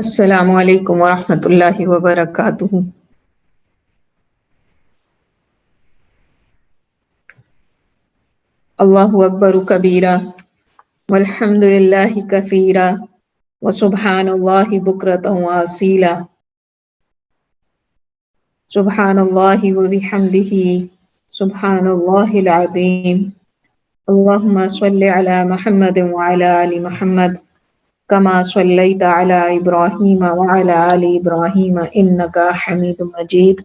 السلام علیکم ورحمۃ اللہ وبرکاتہ۔ اللہ اکبر کبیرہ والحمد للہ کثیرا وسبحان اللہ بکرۃ واصیلا۔ سبحان اللہ وبحمدہ سبحان اللہ العظیم۔ اللہم صل علی محمد وعلی آل محمد کما صلیت علی ابراہیم وعلی آل ابراہیم انک حمید مجید۔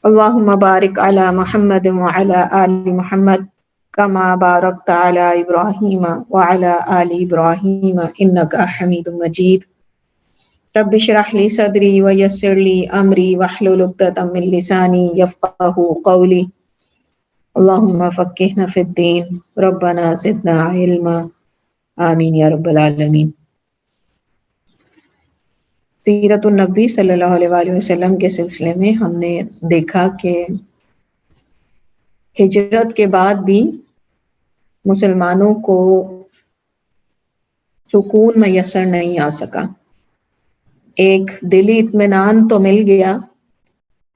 اللہم بارک علی محمد وعلی آل محمد کما بارکت علی ابراہیم وعلی آل ابراہیم انک حمید مجید۔ رب اشرح لی صدری ویسر لی امری واحلل عقدۃ من لسانی یفقہوا قولی۔ اللہم فقہنا فی الدین ربنا زدنا علما آمین یا رب العالمین۔ سیرت النبی صلی اللہ علیہ وآلہ وسلم کے سلسلے میں ہم نے دیکھا کہ ہجرت کے بعد بھی مسلمانوں کو سکون میسر نہیں آ سکا۔ ایک دلی اطمینان تو مل گیا،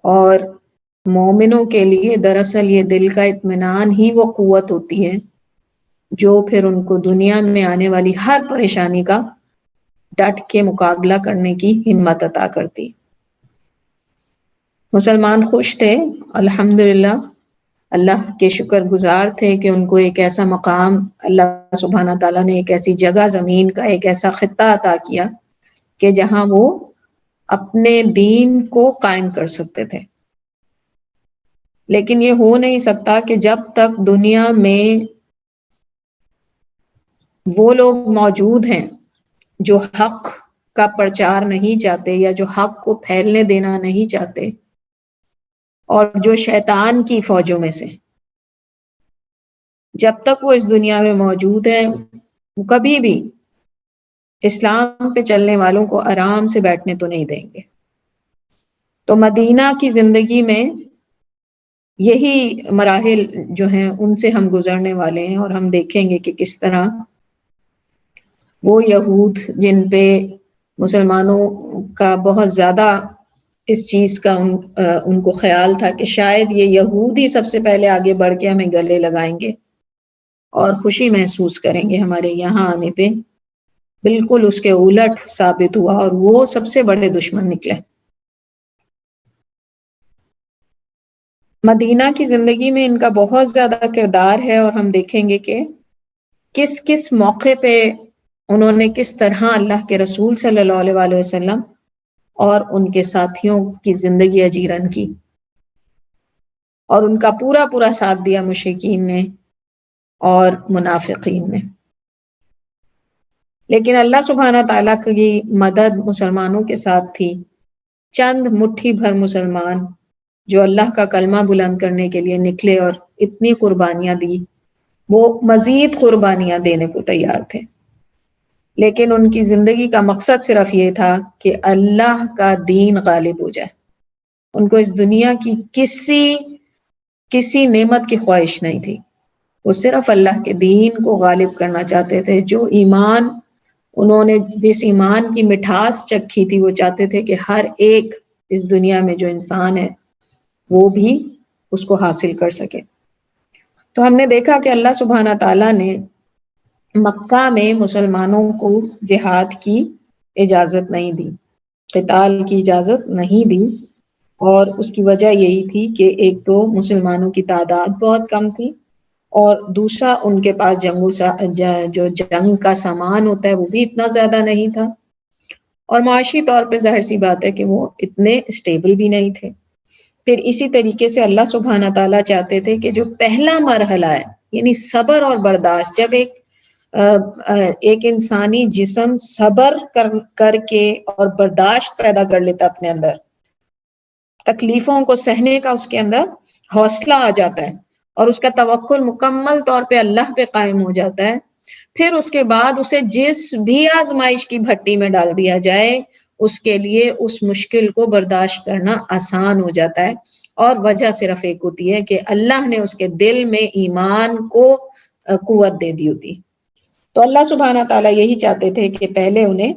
اور مومنوں کے لیے دراصل یہ دل کا اطمینان ہی وہ قوت ہوتی ہے جو پھر ان کو دنیا میں آنے والی ہر پریشانی کا ڈٹ کے مقابلہ کرنے کی ہمت عطا کرتی۔ مسلمان خوش تھے، الحمدللہ، اللہ کے شکر گزار تھے کہ ان کو ایک ایسا مقام اللہ سبحانہ تعالیٰ نے، ایک ایسی جگہ زمین کا ایک ایسا خطہ عطا کیا کہ جہاں وہ اپنے دین کو قائم کر سکتے تھے۔ لیکن یہ ہو نہیں سکتا کہ جب تک دنیا میں وہ لوگ موجود ہیں جو حق کا پرچار نہیں چاہتے یا جو حق کو پھیلنے دینا نہیں چاہتے، اور جو شیطان کی فوجوں میں سے، جب تک وہ اس دنیا میں موجود ہیں، وہ کبھی بھی اسلام پہ چلنے والوں کو آرام سے بیٹھنے تو نہیں دیں گے۔ تو مدینہ کی زندگی میں یہی مراحل جو ہیں ان سے ہم گزرنے والے ہیں، اور ہم دیکھیں گے کہ کس طرح وہ یہود جن پہ مسلمانوں کا بہت زیادہ اس چیز کا ان کو خیال تھا کہ شاید یہ یہود ہی سب سے پہلے آگے بڑھ کے ہمیں گلے لگائیں گے اور خوشی محسوس کریں گے ہمارے یہاں آنے پہ، بالکل اس کے الٹ ثابت ہوا، اور وہ سب سے بڑے دشمن نکلے۔ مدینہ کی زندگی میں ان کا بہت زیادہ کردار ہے، اور ہم دیکھیں گے کہ کس کس موقع پہ انہوں نے کس طرح اللہ کے رسول صلی اللہ علیہ وآلہ وسلم اور ان کے ساتھیوں کی زندگی اجیرن کی، اور ان کا پورا پورا ساتھ دیا مشرکین نے اور منافقین نے۔ لیکن اللہ سبحانہ تعالیٰ کی مدد مسلمانوں کے ساتھ تھی۔ چند مٹھی بھر مسلمان جو اللہ کا کلمہ بلند کرنے کے لیے نکلے اور اتنی قربانیاں دی، وہ مزید قربانیاں دینے کو تیار تھے، لیکن ان کی زندگی کا مقصد صرف یہ تھا کہ اللہ کا دین غالب ہو جائے۔ ان کو اس دنیا کی کسی نعمت کی خواہش نہیں تھی، وہ صرف اللہ کے دین کو غالب کرنا چاہتے تھے۔ جو ایمان انہوں نے، جس ایمان کی مٹھاس چکھی تھی، وہ چاہتے تھے کہ ہر ایک اس دنیا میں جو انسان ہے وہ بھی اس کو حاصل کر سکے۔ تو ہم نے دیکھا کہ اللہ سبحانہ تعالیٰ نے مکہ میں مسلمانوں کو جہاد کی اجازت نہیں دی، قتال کی اجازت نہیں دی، اور اس کی وجہ یہی تھی کہ ایک تو مسلمانوں کی تعداد بہت کم تھی، اور دوسرا ان کے پاس جو جنگ کا سامان ہوتا ہے وہ بھی اتنا زیادہ نہیں تھا، اور معاشی طور پہ ظاہر سی بات ہے کہ وہ اتنے اسٹیبل بھی نہیں تھے۔ پھر اسی طریقے سے اللہ سبحانہ تعالیٰ چاہتے تھے کہ جو پہلا مرحلہ ہے، یعنی صبر اور برداشت، جب ایک انسانی جسم صبر کر کے اور برداشت پیدا کر لیتا اپنے اندر، تکلیفوں کو سہنے کا اس کے اندر حوصلہ آ جاتا ہے، اور اس کا توکل مکمل طور پہ اللہ پہ قائم ہو جاتا ہے، پھر اس کے بعد اسے جس بھی آزمائش کی بھٹی میں ڈال دیا جائے، اس کے لیے اس مشکل کو برداشت کرنا آسان ہو جاتا ہے۔ اور وجہ صرف ایک ہوتی ہے کہ اللہ نے اس کے دل میں ایمان کو قوت دے دی ہوتی۔ تو اللہ سبحانہ تعالیٰ یہی چاہتے تھے کہ پہلے انہیں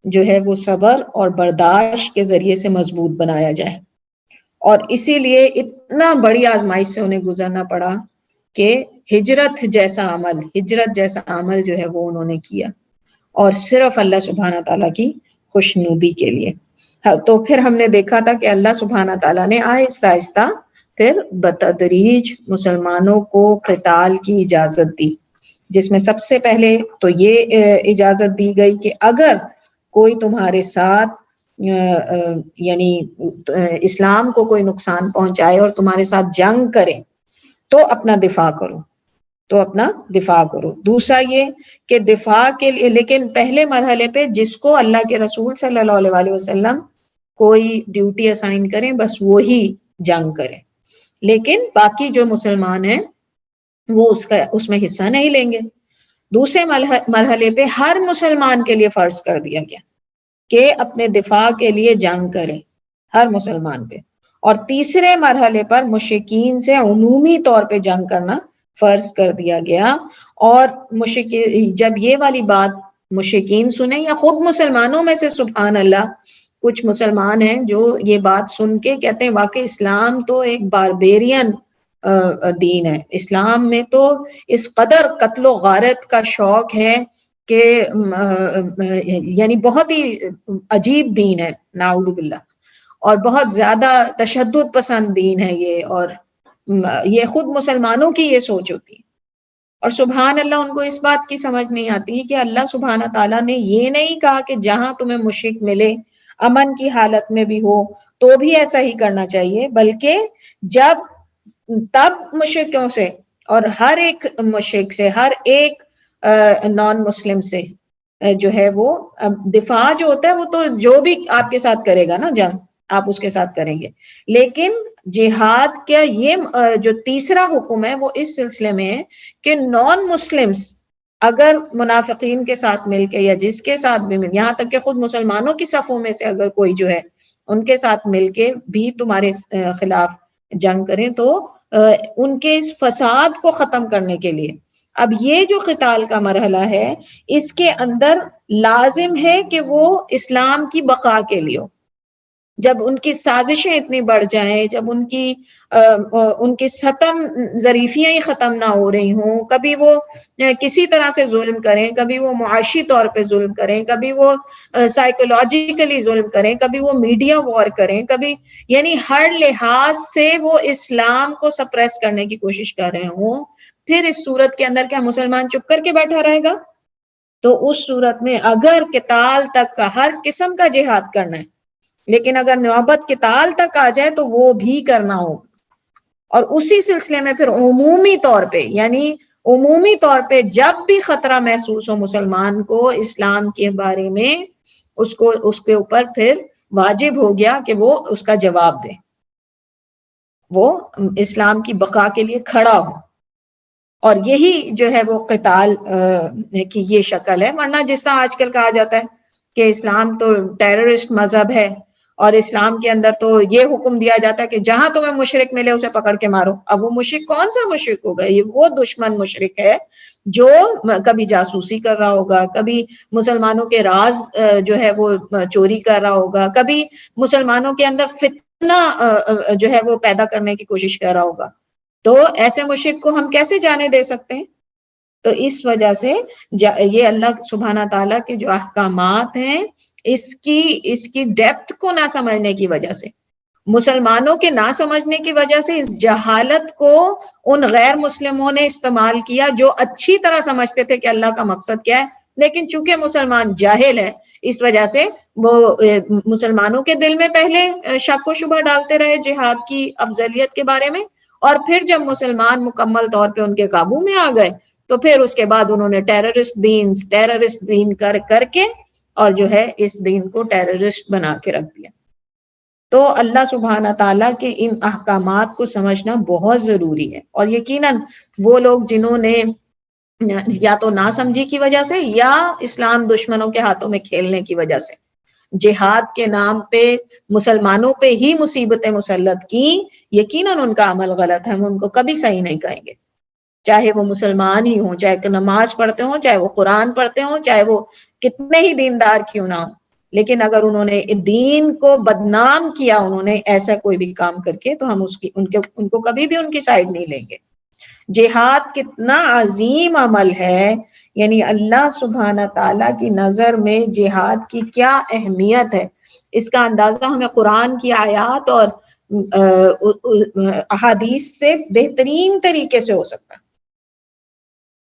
جو ہے وہ صبر اور برداشت کے ذریعے سے مضبوط بنایا جائے. اور اسی لیے اتنا بڑی آزمائش سے انہیں گزرنا پڑا کہ ہجرت جیسا عمل جو ہے وہ انہوں نے کیا، اور صرف اللہ سبحانہ تعالیٰ کی خوشنودی کے لیے. تو پھر ہم نے دیکھا تھا کہ اللہ سبحانہ تعالیٰ نے آہستہ آہستہ پھر بتدریج مسلمانوں کو قتال کی اجازت دی، جس میں سب سے پہلے تو یہ اجازت دی گئی کہ اگر کوئی تمہارے ساتھ یعنی اسلام کو کوئی نقصان پہنچائے اور تمہارے ساتھ جنگ کرے تو اپنا دفاع کرو. دوسرا یہ کہ دفاع کے لیے، لیکن پہلے مرحلے پہ جس کو اللہ کے رسول صلی اللہ علیہ وسلم کوئی ڈیوٹی اسائن کریں بس وہی جنگ کرے، لیکن باقی جو مسلمان ہیں وہ اس میں حصہ نہیں لیں گے. دوسرے مرحلے پہ ہر مسلمان کے لیے فرض کر دیا گیا کہ اپنے دفاع کے لیے جنگ کرے، ہر مسلمان پہ. اور تیسرے مرحلے پر مشرکین سے عمومی طور پہ جنگ کرنا فرض کر دیا گیا. اور جب یہ والی بات مشرکین سنیں یا خود مسلمانوں میں سے سبحان اللہ کچھ مسلمان ہیں جو یہ بات سن کے کہتے ہیں واقعی اسلام تو ایک باربیرین دین ہے، اسلام میں تو اس قدر قتل و غارت کا شوق ہے کہ یعنی بہت ہی عجیب دین ہے نعوذ باللہ، اور بہت زیادہ تشدد پسند دین ہے یہ، اور یہ خود مسلمانوں کی یہ سوچ ہوتی ہے. اور سبحان اللہ ان کو اس بات کی سمجھ نہیں آتی کہ اللہ سبحانہ تعالیٰ نے یہ نہیں کہا کہ جہاں تمہیں مشرک ملے امن کی حالت میں بھی ہو تو بھی ایسا ہی کرنا چاہیے، بلکہ تب مشرکوں سے اور ہر ایک مشرک سے، ہر ایک نان مسلم سے جو ہے وہ دفاع جو ہوتا ہے وہ تو جو بھی آپ کے ساتھ کرے گا نا جنگ آپ اس کے ساتھ کریں گے، لیکن جہاد کا یہ جو تیسرا حکم ہے وہ اس سلسلے میں ہے کہ نان مسلمز اگر منافقین کے ساتھ مل کے یا جس کے ساتھ بھی مل، یہاں تک کہ خود مسلمانوں کی صفوں میں سے اگر کوئی جو ہے ان کے ساتھ مل کے بھی تمہارے خلاف جنگ کریں تو ان کے اس فساد کو ختم کرنے کے لیے اب یہ جو قتال کا مرحلہ ہے اس کے اندر لازم ہے کہ وہ اسلام کی بقا کے لیے ہو. جب ان کی سازشیں اتنی بڑھ جائیں، جب ان کی ستم ظریفیاں ہی ختم نہ ہو رہی ہوں، کبھی وہ کسی طرح سے ظلم کریں، کبھی وہ معاشی طور پہ ظلم کریں، کبھی وہ سائیکولوجیکلی ظلم کریں، کبھی وہ میڈیا وار کریں، کبھی یعنی ہر لحاظ سے وہ اسلام کو سپریس کرنے کی کوشش کر رہے ہوں، پھر اس صورت کے اندر کیا مسلمان چپ کر کے بیٹھا رہے گا؟ تو اس صورت میں اگر قتال تک کا ہر قسم کا جہاد کرنا ہے، لیکن اگر نوبت قتال تک آ جائے تو وہ بھی کرنا ہو. اور اسی سلسلے میں پھر عمومی طور پہ جب بھی خطرہ محسوس ہو مسلمان کو اسلام کے بارے میں اس کے اوپر پھر واجب ہو گیا کہ وہ اس کا جواب دے، وہ اسلام کی بقا کے لیے کھڑا ہو. اور یہی جو ہے وہ قتال کی یہ شکل ہے. ورنہ جس طرح آج کل کہا جاتا ہے کہ اسلام تو ٹیررسٹ مذہب ہے اور اسلام کے اندر تو یہ حکم دیا جاتا ہے کہ جہاں تمہیں مشرک ملے اسے پکڑ کے مارو. اب وہ مشرک کون سا مشرک ہوگا؟ یہ وہ دشمن مشرک ہے جو کبھی جاسوسی کر رہا ہوگا، کبھی مسلمانوں کے راز جو ہے وہ چوری کر رہا ہوگا، کبھی مسلمانوں کے اندر فتنہ جو ہے وہ پیدا کرنے کی کوشش کر رہا ہوگا. تو ایسے مشرک کو ہم کیسے جانے دے سکتے ہیں؟ تو اس وجہ سے یہ اللہ سبحانہ تعالیٰ کے جو احکامات ہیں اس کی ڈیپتھ کو نہ سمجھنے کی وجہ سے، مسلمانوں کے نہ سمجھنے کی وجہ سے اس جہالت کو ان غیر مسلموں نے استعمال کیا جو اچھی طرح سمجھتے تھے کہ اللہ کا مقصد کیا ہے، لیکن چونکہ مسلمان جاہل ہے اس وجہ سے وہ مسلمانوں کے دل میں پہلے شک و شبہ ڈالتے رہے جہاد کی افضلیت کے بارے میں، اور پھر جب مسلمان مکمل طور پہ ان کے قابو میں آ گئے تو پھر اس کے بعد انہوں نے ٹیررسٹ دین کر کے اور جو ہے اس دین کو ٹیررسٹ بنا کے رکھ دیا. تو اللہ سبحانہ تعالیٰ کے ان احکامات کو سمجھنا بہت ضروری ہے. اور یقیناً وہ لوگ جنہوں نے یا تو ناسمجھی کی وجہ سے یا اسلام دشمنوں کے ہاتھوں میں کھیلنے کی وجہ سے جہاد کے نام پہ مسلمانوں پہ ہی مصیبتیں مسلط کی، یقیناً ان کا عمل غلط ہے، ہم ان کو کبھی صحیح نہیں کہیں گے، چاہے وہ مسلمان ہی ہوں، چاہے نماز پڑھتے ہوں، چاہے وہ قرآن پڑھتے ہوں، چاہے وہ کتنے ہی دیندار کیوں نہ ہوں. لیکن اگر انہوں نے دین کو بدنام کیا انہوں نے ایسا کوئی بھی کام کر کے، تو ہم ان کو کبھی بھی ان کی سائڈ نہیں لیں گے۔ جہاد کتنا عظیم عمل ہے، یعنی اللہ سبحانہ تعالیٰ کی نظر میں جہاد کی کیا اہمیت ہے، اس کا اندازہ ہمیں قرآن کی آیات اور احادیث سے بہترین طریقے سے ہو سکتا ہے۔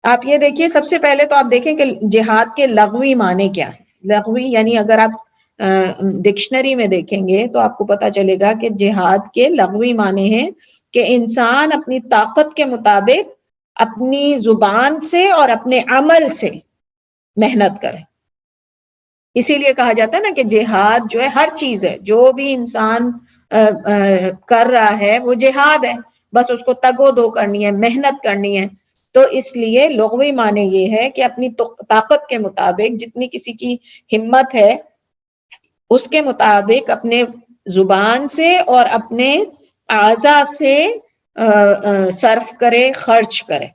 آپ یہ دیکھیے، سب سے پہلے تو آپ دیکھیں کہ جہاد کے لغوی معنی کیا ہے۔ لغوی یعنی اگر آپ ڈکشنری میں دیکھیں گے تو آپ کو پتا چلے گا کہ جہاد کے لغوی معنی ہیں کہ انسان اپنی طاقت کے مطابق اپنی زبان سے اور اپنے عمل سے محنت کرے۔ اسی لیے کہا جاتا ہے نا کہ جہاد جو ہے ہر چیز ہے، جو بھی انسان کر رہا ہے وہ جہاد ہے، بس اس کو تگ و دو کرنی ہے، محنت کرنی ہے۔ تو اس لیے لغوی معنی یہ ہے کہ اپنی طاقت کے مطابق جتنی کسی کی ہمت ہے اس کے مطابق اپنے زبان سے اور اپنے اعضاء سے صرف کرے، خرچ کرے۔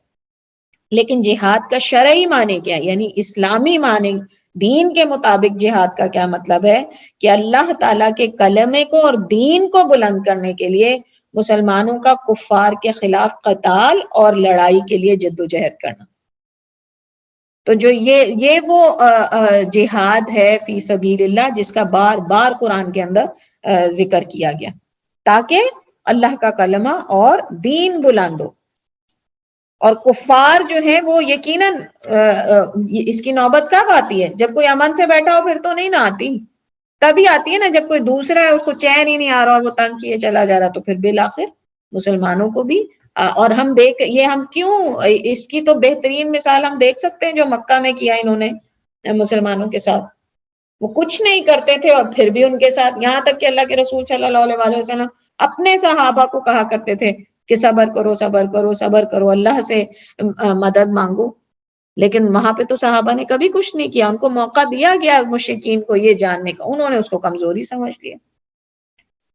لیکن جہاد کا شرعی معنی کیا ہے، یعنی اسلامی معنی، دین کے مطابق جہاد کا کیا مطلب ہے کہ اللہ تعالیٰ کے کلمے کو اور دین کو بلند کرنے کے لیے مسلمانوں کا کفار کے خلاف قتال اور لڑائی کے لیے جد و جہد کرنا۔ تو جو یہ وہ جہاد ہے فی سبیل اللہ جس کا بار بار قرآن کے اندر ذکر کیا گیا تاکہ اللہ کا کلمہ اور دین بلند ہو۔ اور کفار جو ہیں وہ یقیناً اس کی نوبت کب آتی ہے؟ جب کوئی امن سے بیٹھا ہو پھر تو نہیں نہ آتی، تبھی آتی ہے نا جب کوئی دوسرا ہے اس کو چین ہی نہیں آ رہا اور وہ تنگ کیے چلا جا رہا، تو پھر بالآخر مسلمانوں کو بھی اور ہم کیوں اس کی تو بہترین مثال ہم دیکھ سکتے ہیں جو مکہ میں کیا انہوں نے مسلمانوں کے ساتھ۔ وہ کچھ نہیں کرتے تھے اور پھر بھی ان کے ساتھ، یہاں تک کہ اللہ کے رسول صلی اللہ علیہ وسلم اپنے صحابہ کو کہا کرتے تھے کہ صبر کرو صبر کرو صبر کرو، اللہ سے مدد مانگو۔ لیکن وہاں پہ تو صحابہ نے کبھی کچھ نہیں کیا، ان کو موقع دیا گیا مشرکین کو یہ جاننے کا، انہوں نے اس کو کمزوری سمجھ لیا۔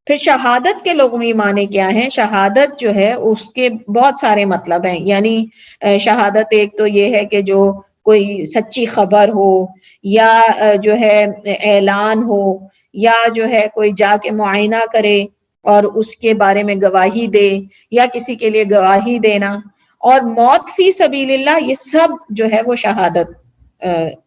پھر شہادت کے لغوی معنی کیا ہیں؟ شہادت جو ہے اس کے بہت سارے مطلب ہیں، یعنی شہادت ایک تو یہ ہے کہ جو کوئی سچی خبر ہو یا جو ہے اعلان ہو یا جو ہے کوئی جا کے معائنہ کرے اور اس کے بارے میں گواہی دے یا کسی کے لیے گواہی دینا، اور موت فی سبیل اللہ، یہ سب جو ہے وہ شہادت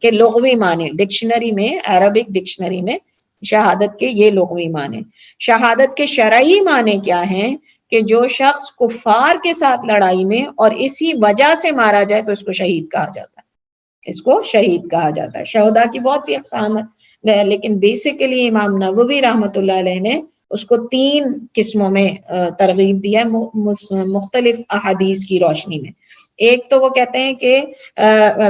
کے لغوی معنی ڈکشنری میں، عربک ڈکشنری میں شہادت کے یہ لغوی معنی۔ شہادت کے شرعی معنی کیا ہیں کہ جو شخص کفار کے ساتھ لڑائی میں اور اسی وجہ سے مارا جائے تو اس کو شہید کہا جاتا ہے، اس کو شہید کہا جاتا ہے۔ شہداء کی بہت سی اقسام ہیں لیکن بیسیکلی امام نووی رحمۃ اللہ علیہ نے اس کو 3 قسموں میں ترغیب دیا ہے مختلف احادیث کی روشنی میں۔ ایک تو وہ کہتے ہیں کہ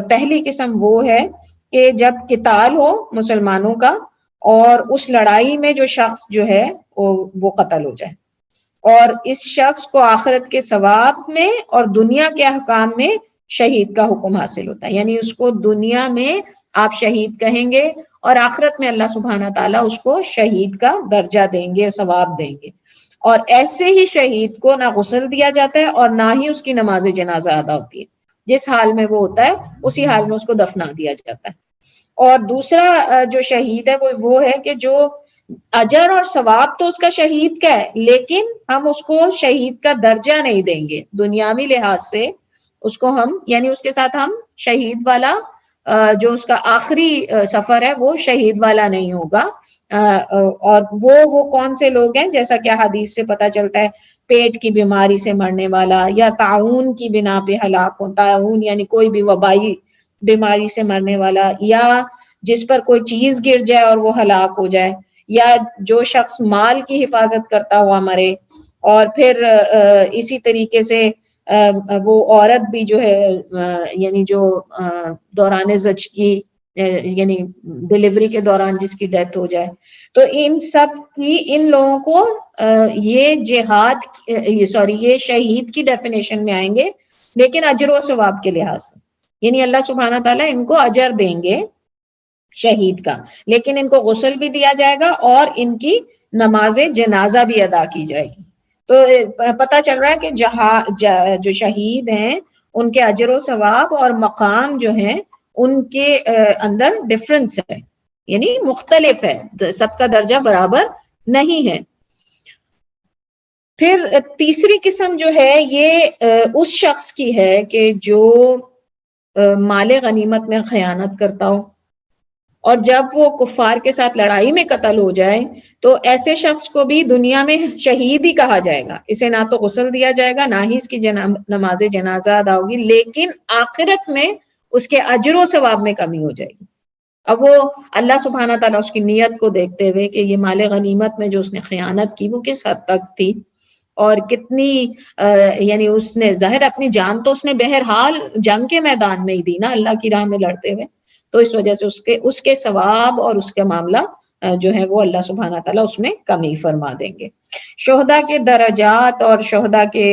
پہلی قسم وہ ہے کہ جب قتال ہو مسلمانوں کا اور اس لڑائی میں جو شخص جو ہے وہ قتل ہو جائے اور اس شخص کو آخرت کے ثواب میں اور دنیا کے احکام میں شہید کا حکم حاصل ہوتا ہے، یعنی اس کو دنیا میں آپ شہید کہیں گے اور آخرت میں اللہ سبحانہ تعالیٰ اس کو شہید کا درجہ دیں گے، ثواب دیں گے۔ اور ایسے ہی شہید کو نہ غسل دیا جاتا ہے اور نہ ہی اس کی نماز جنازہ ادا ہوتی ہے، جس حال میں وہ ہوتا ہے اسی حال میں اس کو دفنا دیا جاتا ہے۔ اور دوسرا جو شہید ہے وہ ہے کہ جو اجر اور ثواب تو اس کا شہید کا ہے لیکن ہم اس کو شہید کا درجہ نہیں دیں گے دنیاوی لحاظ سے، اس کو ہم یعنی اس کے ساتھ ہم شہید والا جو اس کا آخری سفر ہے وہ شہید والا نہیں ہوگا۔ اور وہ کون سے لوگ ہیں؟ جیسا کہ حدیث سے پتہ چلتا ہے، پیٹ کی بیماری سے مرنے والا یا طاعون کی بنا پہ ہلاک ہو، طاعون یعنی کوئی بھی وبائی بیماری سے مرنے والا، یا جس پر کوئی چیز گر جائے اور وہ ہلاک ہو جائے، یا جو شخص مال کی حفاظت کرتا ہوا مرے، اور پھر اسی طریقے سے وہ عورت بھی جو ہے یعنی جو دوران زچگی یعنی ڈیلیوری کے دوران جس کی ڈیتھ ہو جائے، تو ان سب کی ان لوگوں کو یہ جہاد یہ شہید کی ڈیفینیشن میں آئیں گے لیکن اجر و ثواب کے لحاظ سے، یعنی اللہ سبحانہ تعالیٰ ان کو اجر دیں گے شہید کا، لیکن ان کو غسل بھی دیا جائے گا اور ان کی نماز جنازہ بھی ادا کی جائے گی۔ تو پتہ چل رہا ہے کہ جو شہید ہیں ان کے اجر و ثواب اور مقام جو ہیں ان کے اندر ڈفرنس ہے۔ یعنی مختلف ہے، سب کا درجہ برابر نہیں ہے۔ پھر تیسری قسم جو ہے یہ اس شخص کی ہے کہ جو مال غنیمت میں خیانت کرتا ہو، اور جب وہ کفار کے ساتھ لڑائی میں قتل ہو جائے تو ایسے شخص کو بھی دنیا میں شہید ہی کہا جائے گا، اسے نہ تو غسل دیا جائے گا، نہ ہی اس کی نماز جنازہ ادا ہوگی، لیکن آخرت میں اس کے اجر و ثواب میں کمی ہو جائے گی۔ اب وہ اللہ سبحانہ تعالیٰ اس کی نیت کو دیکھتے ہوئے کہ یہ مال غنیمت میں جو اس نے خیانت کی وہ کس حد تک تھی اور کتنی یعنی اس نے ظاہر اپنی جان تو اس نے بہرحال جنگ کے میدان میں ہی دی نا، اللہ کی راہ میں لڑتے ہوئے، تو اس وجہ سے اس کے ثواب اور اس کا معاملہ جو ہے وہ اللہ سبحانہ تعالیٰ اس میں کمی فرما دیں گے۔ شہداء کے درجات اور شہداء کے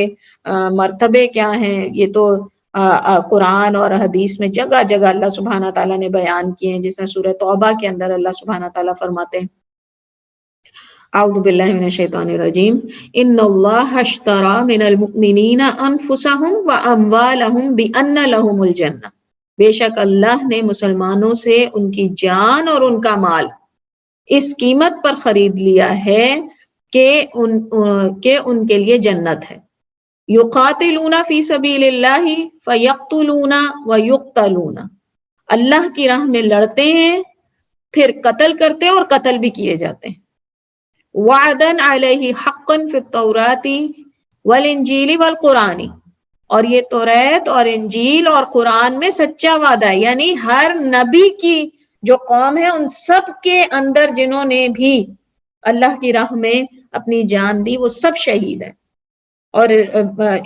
مرتبے کیا ہیں، یہ تو قرآن اور حدیث میں جگہ جگہ اللہ سبحانہ تعالیٰ نے بیان کیے ہیں، جس میں سورہ توبہ کے اندر اللہ سبحانہ تعالیٰ فرماتے ہیں اعوذ باللہ من الشیطان الرجیم ان اللہ اشتری من المؤمنین انفسهم واموالهم بان لهم الجنہ، بے شک اللہ نے مسلمانوں سے ان کی جان اور ان کا مال اس قیمت پر خرید لیا ہے کہ ان کے لیے جنت ہے۔ یقاتلون فی سبیل اللہ فیقتلون ویقتلون، اللہ کی راہ میں لڑتے ہیں پھر قتل کرتے ہیں اور قتل بھی کیے جاتے ہیں۔ وعدن علیہ حقا فی التوراۃ والانجیل والقرآن، اور یہ توریت اور انجیل اور قرآن میں سچا وعدہ ہے، یعنی ہر نبی کی جو قوم ہے ان سب کے اندر جنہوں نے بھی اللہ کی راہ میں اپنی جان دی وہ سب شہید ہیں۔ اور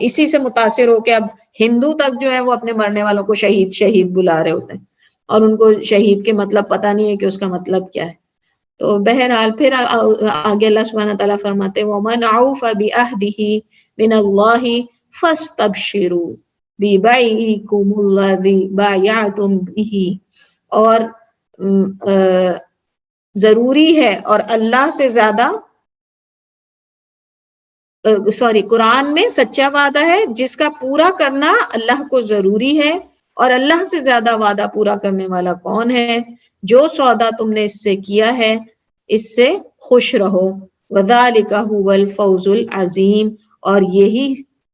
اسی سے متاثر ہو کے اب ہندو تک جو ہے وہ اپنے مرنے والوں کو شہید شہید بلا رہے ہوتے ہیں، اور ان کو شہید کے مطلب پتہ نہیں ہے کہ اس کا مطلب کیا ہے۔ تو بہرحال پھر آگے اللہ سبحانہ تعالیٰ فرماتے ہیں وَمَنْ عَوْفَ بِعَهْدِهِ مِنَ اللَّهِ فَاسْتَبْشِرُوا بِبَيْعِكُمُ الَّذِي بَايَعْتُمْ بِهِ، اور ضروری ہے اور اللہ سے زیادہ قرآن میں سچا وعدہ ہے جس کا پورا کرنا اللہ کو ضروری ہے، اور اللہ سے زیادہ وعدہ پورا کرنے والا کون ہے؟ جو سودا تم نے اس سے کیا ہے اس سے خوش رہو۔ وَذَلِكَ هُوَ الْفَوْزُ الْعَظِيمُ، اور یہی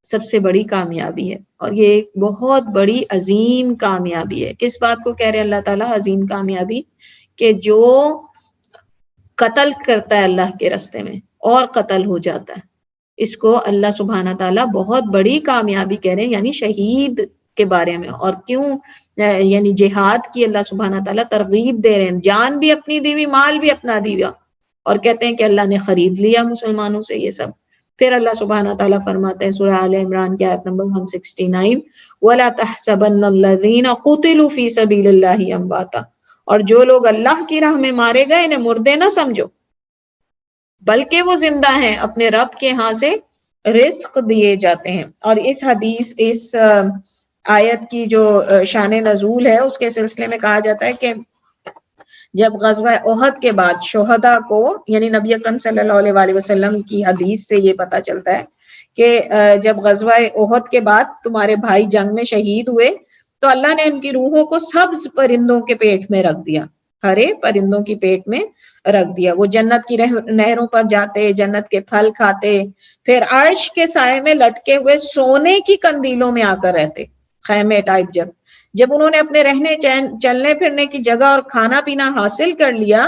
سب سے بڑی کامیابی ہے، اور یہ ایک بہت بڑی عظیم کامیابی ہے۔ کس بات کو کہہ رہے اللہ تعالیٰ عظیم کامیابی؟ کہ جو قتل کرتا ہے اللہ کے راستے میں اور قتل ہو جاتا ہے، اس کو اللہ سبحانہ تعالیٰ بہت بڑی کامیابی کہہ رہے ہیں، یعنی شہید کے بارے میں۔ اور کیوں یعنی جہاد کی اللہ سبحانہ تعالیٰ ترغیب دے رہے ہیں، جان بھی اپنی دیوی، مال بھی اپنا دیا، اور کہتے ہیں کہ اللہ نے خرید لیا مسلمانوں سے یہ سب۔ پھر اللہ سبحانہ تعالیٰ فرماتے ہیں سورہ آل عمران کی آیت نمبر 169 وَلَا تَحْسَبَنَّ الَّذِينَ قُتِلُوا فِي سَبِيلِ اللَّهِ أَمْوَاتًا، اور جو لوگ اللہ کی راہ میں مارے گئے انہیں مردے نہ سمجھو، بلکہ وہ زندہ ہیں، اپنے رب کے ہاں سے رزق دیے جاتے ہیں۔ اور اس حدیث، اس آیت کی جو شان نزول ہے اس کے سلسلے میں کہا جاتا ہے کہ جب غزوہ احد کے بعد شہداء کو، یعنی نبی اکرم صلی اللہ علیہ وسلم کی حدیث سے یہ پتہ چلتا ہے کہ جب غزوہ احد کے بعد تمہارے بھائی جنگ میں شہید ہوئے تو اللہ نے ان کی روحوں کو سبز پرندوں کے پیٹ میں رکھ دیا، ہرے پرندوں کی پیٹ میں رکھ دیا۔ وہ جنت کی نہروں پر جاتے، جنت کے پھل کھاتے، پھر عرش کے سائے میں لٹکے ہوئے سونے کی قندیلوں میں آ کر رہتے، خیمے ٹائپ۔ جب انہوں نے اپنے رہنے چلنے پھرنے کی جگہ اور کھانا پینا حاصل کر لیا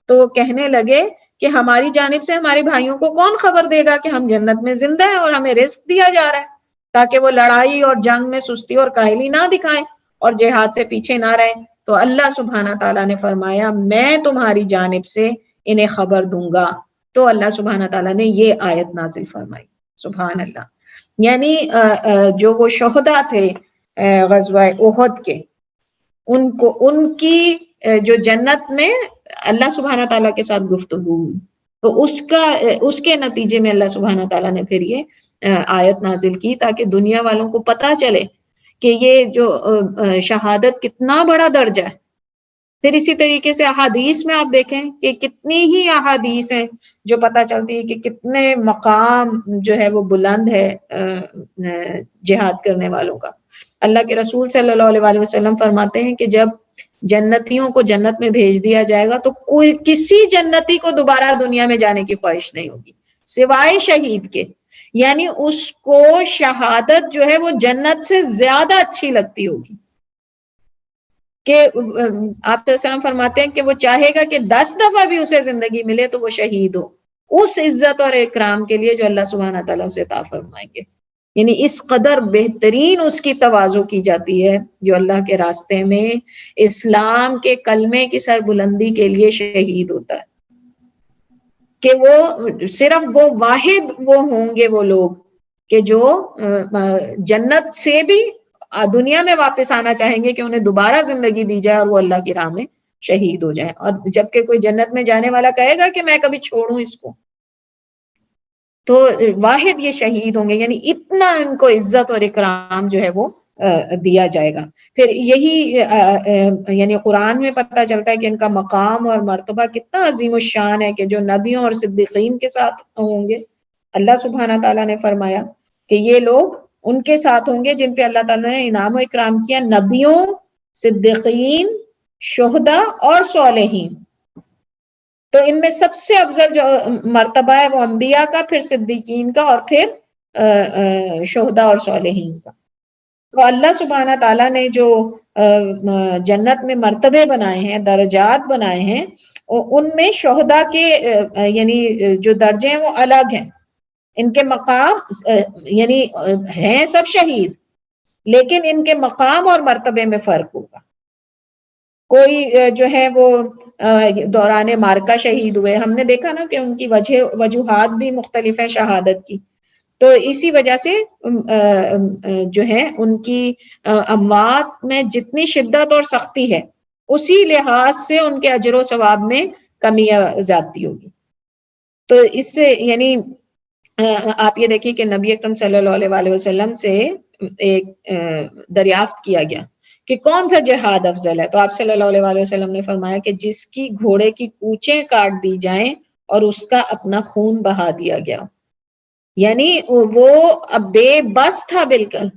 تو وہ کہنے لگے کہ ہماری جانب سے ہمارے بھائیوں کو کون خبر دے گا کہ ہم جنت میں زندہ ہیں اور ہمیں رزق دیا جا رہا ہے، تاکہ وہ لڑائی اور جنگ میں سستی اور کاہلی نہ دکھائیں اور جہاد سے پیچھے نہ رہیں۔ تو اللہ سبحانہ تعالیٰ نے فرمایا میں تمہاری جانب سے انہیں خبر دوں گا۔ تو اللہ سبحانہ تعالیٰ نے یہ آیت نازل فرمائی، سبحان اللہ۔ یعنی جو وہ شہداء تھے غزوہ احد کے، ان کی جو جنت میں اللہ سبحانہ تعالیٰ کے ساتھ گفتگو ہوئی، تو اس کے نتیجے میں اللہ سبحانہ تعالیٰ نے پھر یہ آیت نازل کی تاکہ دنیا والوں کو پتہ چلے کہ یہ جو شہادت کتنا بڑا درجہ ہے۔ پھر اسی طریقے سے احادیث میں آپ دیکھیں کہ کتنی ہی احادیث ہیں جو پتہ چلتی ہے کہ کتنے مقام جو ہے وہ بلند ہے جہاد کرنے والوں کا۔ اللہ کے رسول صلی اللہ علیہ وسلم فرماتے ہیں کہ جب جنتیوں کو جنت میں بھیج دیا جائے گا تو کوئی کسی جنتی کو دوبارہ دنیا میں جانے کی خواہش نہیں ہوگی سوائے شہید کے. یعنی اس کو شہادت جو ہے وہ جنت سے زیادہ اچھی لگتی ہوگی کہ آپ وسلم فرماتے ہیں کہ وہ چاہے گا کہ 10 دفعہ بھی اسے زندگی ملے تو وہ شہید ہو اس عزت اور اکرام کے لیے جو اللہ سبحانہ تعالیٰ اسے عطا فرمائیں گے. یعنی اس قدر بہترین اس کی تواضع کی جاتی ہے جو اللہ کے راستے میں اسلام کے کلمے کی سربلندی کے لیے شہید ہوتا ہے کہ وہ صرف وہ واحد وہ ہوں گے وہ لوگ کہ جو جنت سے بھی دنیا میں واپس آنا چاہیں گے کہ انہیں دوبارہ زندگی دی جائے اور وہ اللہ کی راہ میں شہید ہو جائیں. اور جبکہ کوئی جنت میں جانے والا کہے گا کہ میں کبھی چھوڑوں اس کو تو واحد یہ شہید ہوں گے. یعنی اتنا ان کو عزت اور اکرام جو ہے وہ دیا جائے گا. پھر یہی یعنی قرآن میں پتہ چلتا ہے کہ ان کا مقام اور مرتبہ کتنا عظیم الشان ہے کہ جو نبیوں اور صدیقین کے ساتھ ہوں گے. اللہ سبحانہ تعالیٰ نے فرمایا کہ یہ لوگ ان کے ساتھ ہوں گے جن پہ اللہ تعالیٰ نے انعام و اکرام کیا نبیوں صدیقین شہداء اور صالحین. تو ان میں سب سے افضل جو مرتبہ ہے وہ انبیاء کا پھر صدیقین کا اور پھر شہداء اور صالحین کا. تو اللہ سبحانہ تعالیٰ نے جو جنت میں مرتبے بنائے ہیں درجات بنائے ہیں ان میں شہداء کے یعنی جو درجے ہیں وہ الگ ہیں. ان کے مقام یعنی ہیں سب شہید لیکن ان کے مقام اور مرتبے میں فرق ہوگا. کوئی جو ہے وہ دوران معرکہ شہید ہوئے ہم نے دیکھا نا کہ ان کی وجوہات بھی مختلف ہیں شہادت کی. تو اسی وجہ سے جو ہے ان کی اموات میں جتنی شدت اور سختی ہے اسی لحاظ سے ان کے اجر و ثواب میں کمی زیادتی ہوگی. تو اس سے یعنی آپ یہ دیکھیں کہ نبی اکرم صلی اللہ علیہ وسلم سے ایک دریافت کیا گیا کہ کون سا جہاد افضل ہے. تو آپ صلی اللہ علیہ وسلم نے فرمایا کہ جس کی گھوڑے کی پونچھیں کاٹ دی جائیں اور اس کا اپنا خون بہا دیا گیا. یعنی وہ اب بے بس تھا بالکل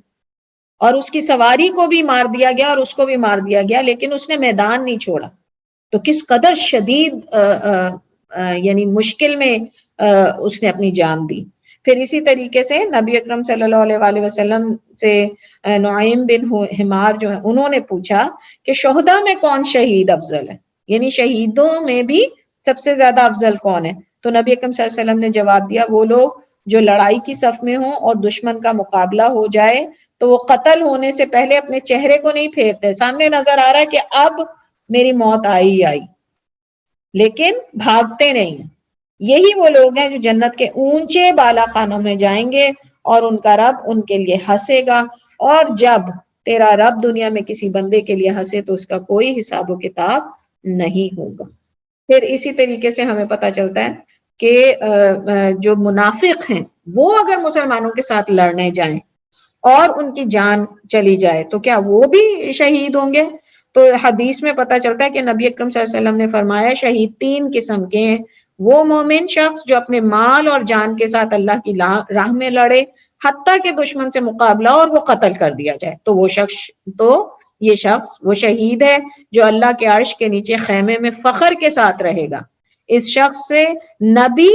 اور اس کی سواری کو بھی مار دیا گیا اور اس کو بھی مار دیا گیا لیکن اس نے میدان نہیں چھوڑا. تو کس قدر شدید یعنی مشکل میں اس نے اپنی جان دی. پھر اسی طریقے سے نبی اکرم صلی اللہ علیہ وسلم سے نعیم بن حمار جو ہے انہوں نے پوچھا کہ شہداء میں کون شہید افضل ہے یعنی شہیدوں میں بھی سب سے زیادہ افضل کون ہے. تو نبی اکرم صلی اللہ علیہ وسلم نے جواب دیا وہ لوگ جو لڑائی کی صف میں ہوں اور دشمن کا مقابلہ ہو جائے تو وہ قتل ہونے سے پہلے اپنے چہرے کو نہیں پھیرتے. سامنے نظر آ رہا ہے کہ اب میری موت آئی لیکن بھاگتے نہیں. یہی وہ لوگ ہیں جو جنت کے اونچے بالا خانوں میں جائیں گے اور ان کا رب ان کے لیے ہنسے گا. اور جب تیرا رب دنیا میں کسی بندے کے لیے ہنسے تو اس کا کوئی حساب و کتاب نہیں ہوگا. پھر اسی طریقے سے ہمیں پتہ چلتا ہے کہ جو منافق ہیں وہ اگر مسلمانوں کے ساتھ لڑنے جائیں اور ان کی جان چلی جائے تو کیا وہ بھی شہید ہوں گے. تو حدیث میں پتہ چلتا ہے کہ نبی اکرم صلی اللہ علیہ وسلم نے فرمایا شہید 3 قسم کے ہیں. وہ مومن شخص جو اپنے مال اور جان کے ساتھ اللہ کی راہ میں لڑے حتیٰ کہ دشمن سے مقابلہ اور وہ قتل کر دیا جائے تو یہ شخص وہ شہید ہے جو اللہ کے عرش کے نیچے خیمے میں فخر کے ساتھ رہے گا. اس شخص سے نبی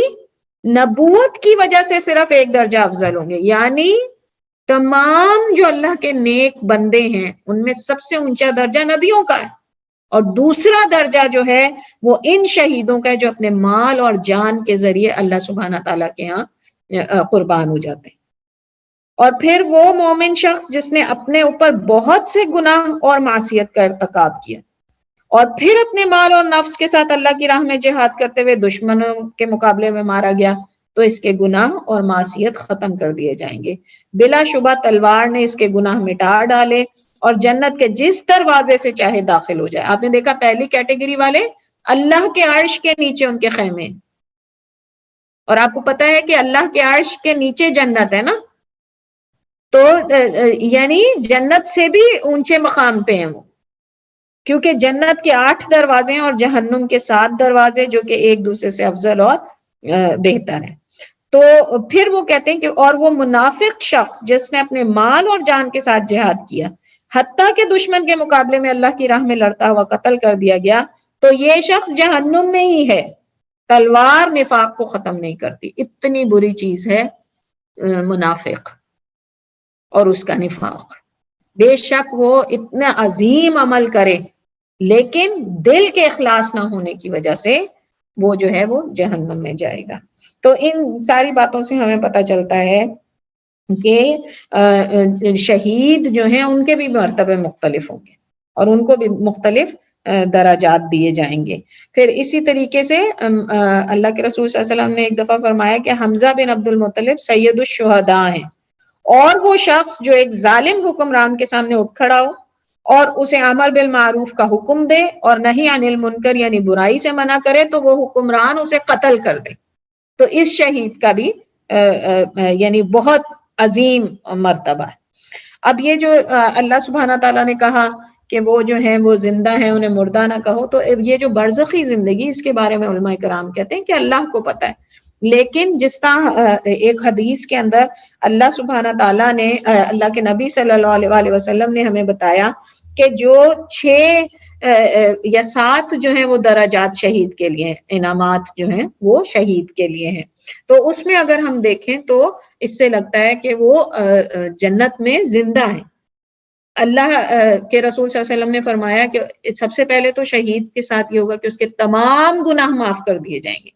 نبوت کی وجہ سے صرف ایک درجہ افضل ہوں گے. یعنی تمام جو اللہ کے نیک بندے ہیں ان میں سب سے اونچا درجہ نبیوں کا ہے اور دوسرا درجہ جو ہے وہ ان شہیدوں کا ہے جو اپنے مال اور جان کے ذریعے اللہ سبحانہ تعالیٰ کے ہاں قربان ہو جاتے ہیں. اور پھر وہ مومن شخص جس نے اپنے اوپر بہت سے گناہ اور معصیت کا ارتکاب کیا اور پھر اپنے مال اور نفس کے ساتھ اللہ کی راہ میں جہاد کرتے ہوئے دشمنوں کے مقابلے میں مارا گیا تو اس کے گناہ اور معصیت ختم کر دیے جائیں گے. بلا شبہ تلوار نے اس کے گناہ مٹا ڈالے اور جنت کے جس دروازے سے چاہے داخل ہو جائے. آپ نے دیکھا پہلی کیٹیگری والے اللہ کے عرش کے نیچے ان کے خیمے اور آپ کو پتا ہے کہ اللہ کے عرش کے نیچے جنت ہے نا تو یعنی جنت سے بھی اونچے مقام پہ ہیں وہ کیونکہ جنت کے 8 دروازے ہیں اور جہنم کے 7 دروازے جو کہ ایک دوسرے سے افضل اور بہتر ہیں. تو پھر وہ کہتے ہیں کہ اور وہ منافق شخص جس نے اپنے مال اور جان کے ساتھ جہاد کیا حتیٰ کہ دشمن کے مقابلے میں اللہ کی راہ میں لڑتا ہوا قتل کر دیا گیا تو یہ شخص جہنم میں ہی ہے، تلوار نفاق کو ختم نہیں کرتی۔ اتنی بری چیز ہے منافق اور اس کا نفاق۔ بے شک وہ اتنا عظیم عمل کرے لیکن دل کے اخلاص نہ ہونے کی وجہ سے وہ جو ہے وہ جہنم میں جائے گا۔ تو ان ساری باتوں سے ہمیں پتہ چلتا ہے کہ شہید جو ہیں ان کے بھی مرتبے مختلف ہوں گے اور ان کو بھی مختلف درجات دیے جائیں گے۔ پھر اسی طریقے سے اللہ کے رسول صلی اللہ علیہ وسلم نے ایک دفعہ فرمایا کہ حمزہ بن عبد المطلب سید الشہداء ہیں، اور وہ شخص جو ایک ظالم حکمران کے سامنے اٹھ کھڑا ہو اور اسے امر بالمعروف کا حکم دے اور نہی عن المنکر یعنی برائی سے منع کرے تو وہ حکمران اسے قتل کر دے، تو اس شہید کا بھی یعنی بہت عظیم مرتبہ ہے۔ اب یہ جو اللہ سبحانہ تعالیٰ نے کہا کہ وہ جو ہیں وہ زندہ ہیں انہیں مردہ نہ کہو، تو یہ جو برزخی زندگی اس کے بارے میں علماء کرام کہتے ہیں کہ اللہ کو پتہ ہے، لیکن جس طرح ایک حدیث کے اندر اللہ سبحانہ تعالیٰ نے اللہ کے نبی صلی اللہ علیہ وسلم نے ہمیں بتایا کہ جو 6 یا 7 جو ہیں وہ درجات شہید کے لیے ہیں، انعامات جو ہیں وہ شہید کے لیے ہیں، تو اس میں اگر ہم دیکھیں تو اس سے لگتا ہے کہ وہ جنت میں زندہ ہیں۔ اللہ کے رسول صلی اللہ علیہ وسلم نے فرمایا کہ سب سے پہلے تو شہید کے ساتھ یہ ہوگا کہ اس کے تمام گناہ معاف کر دیے جائیں گے،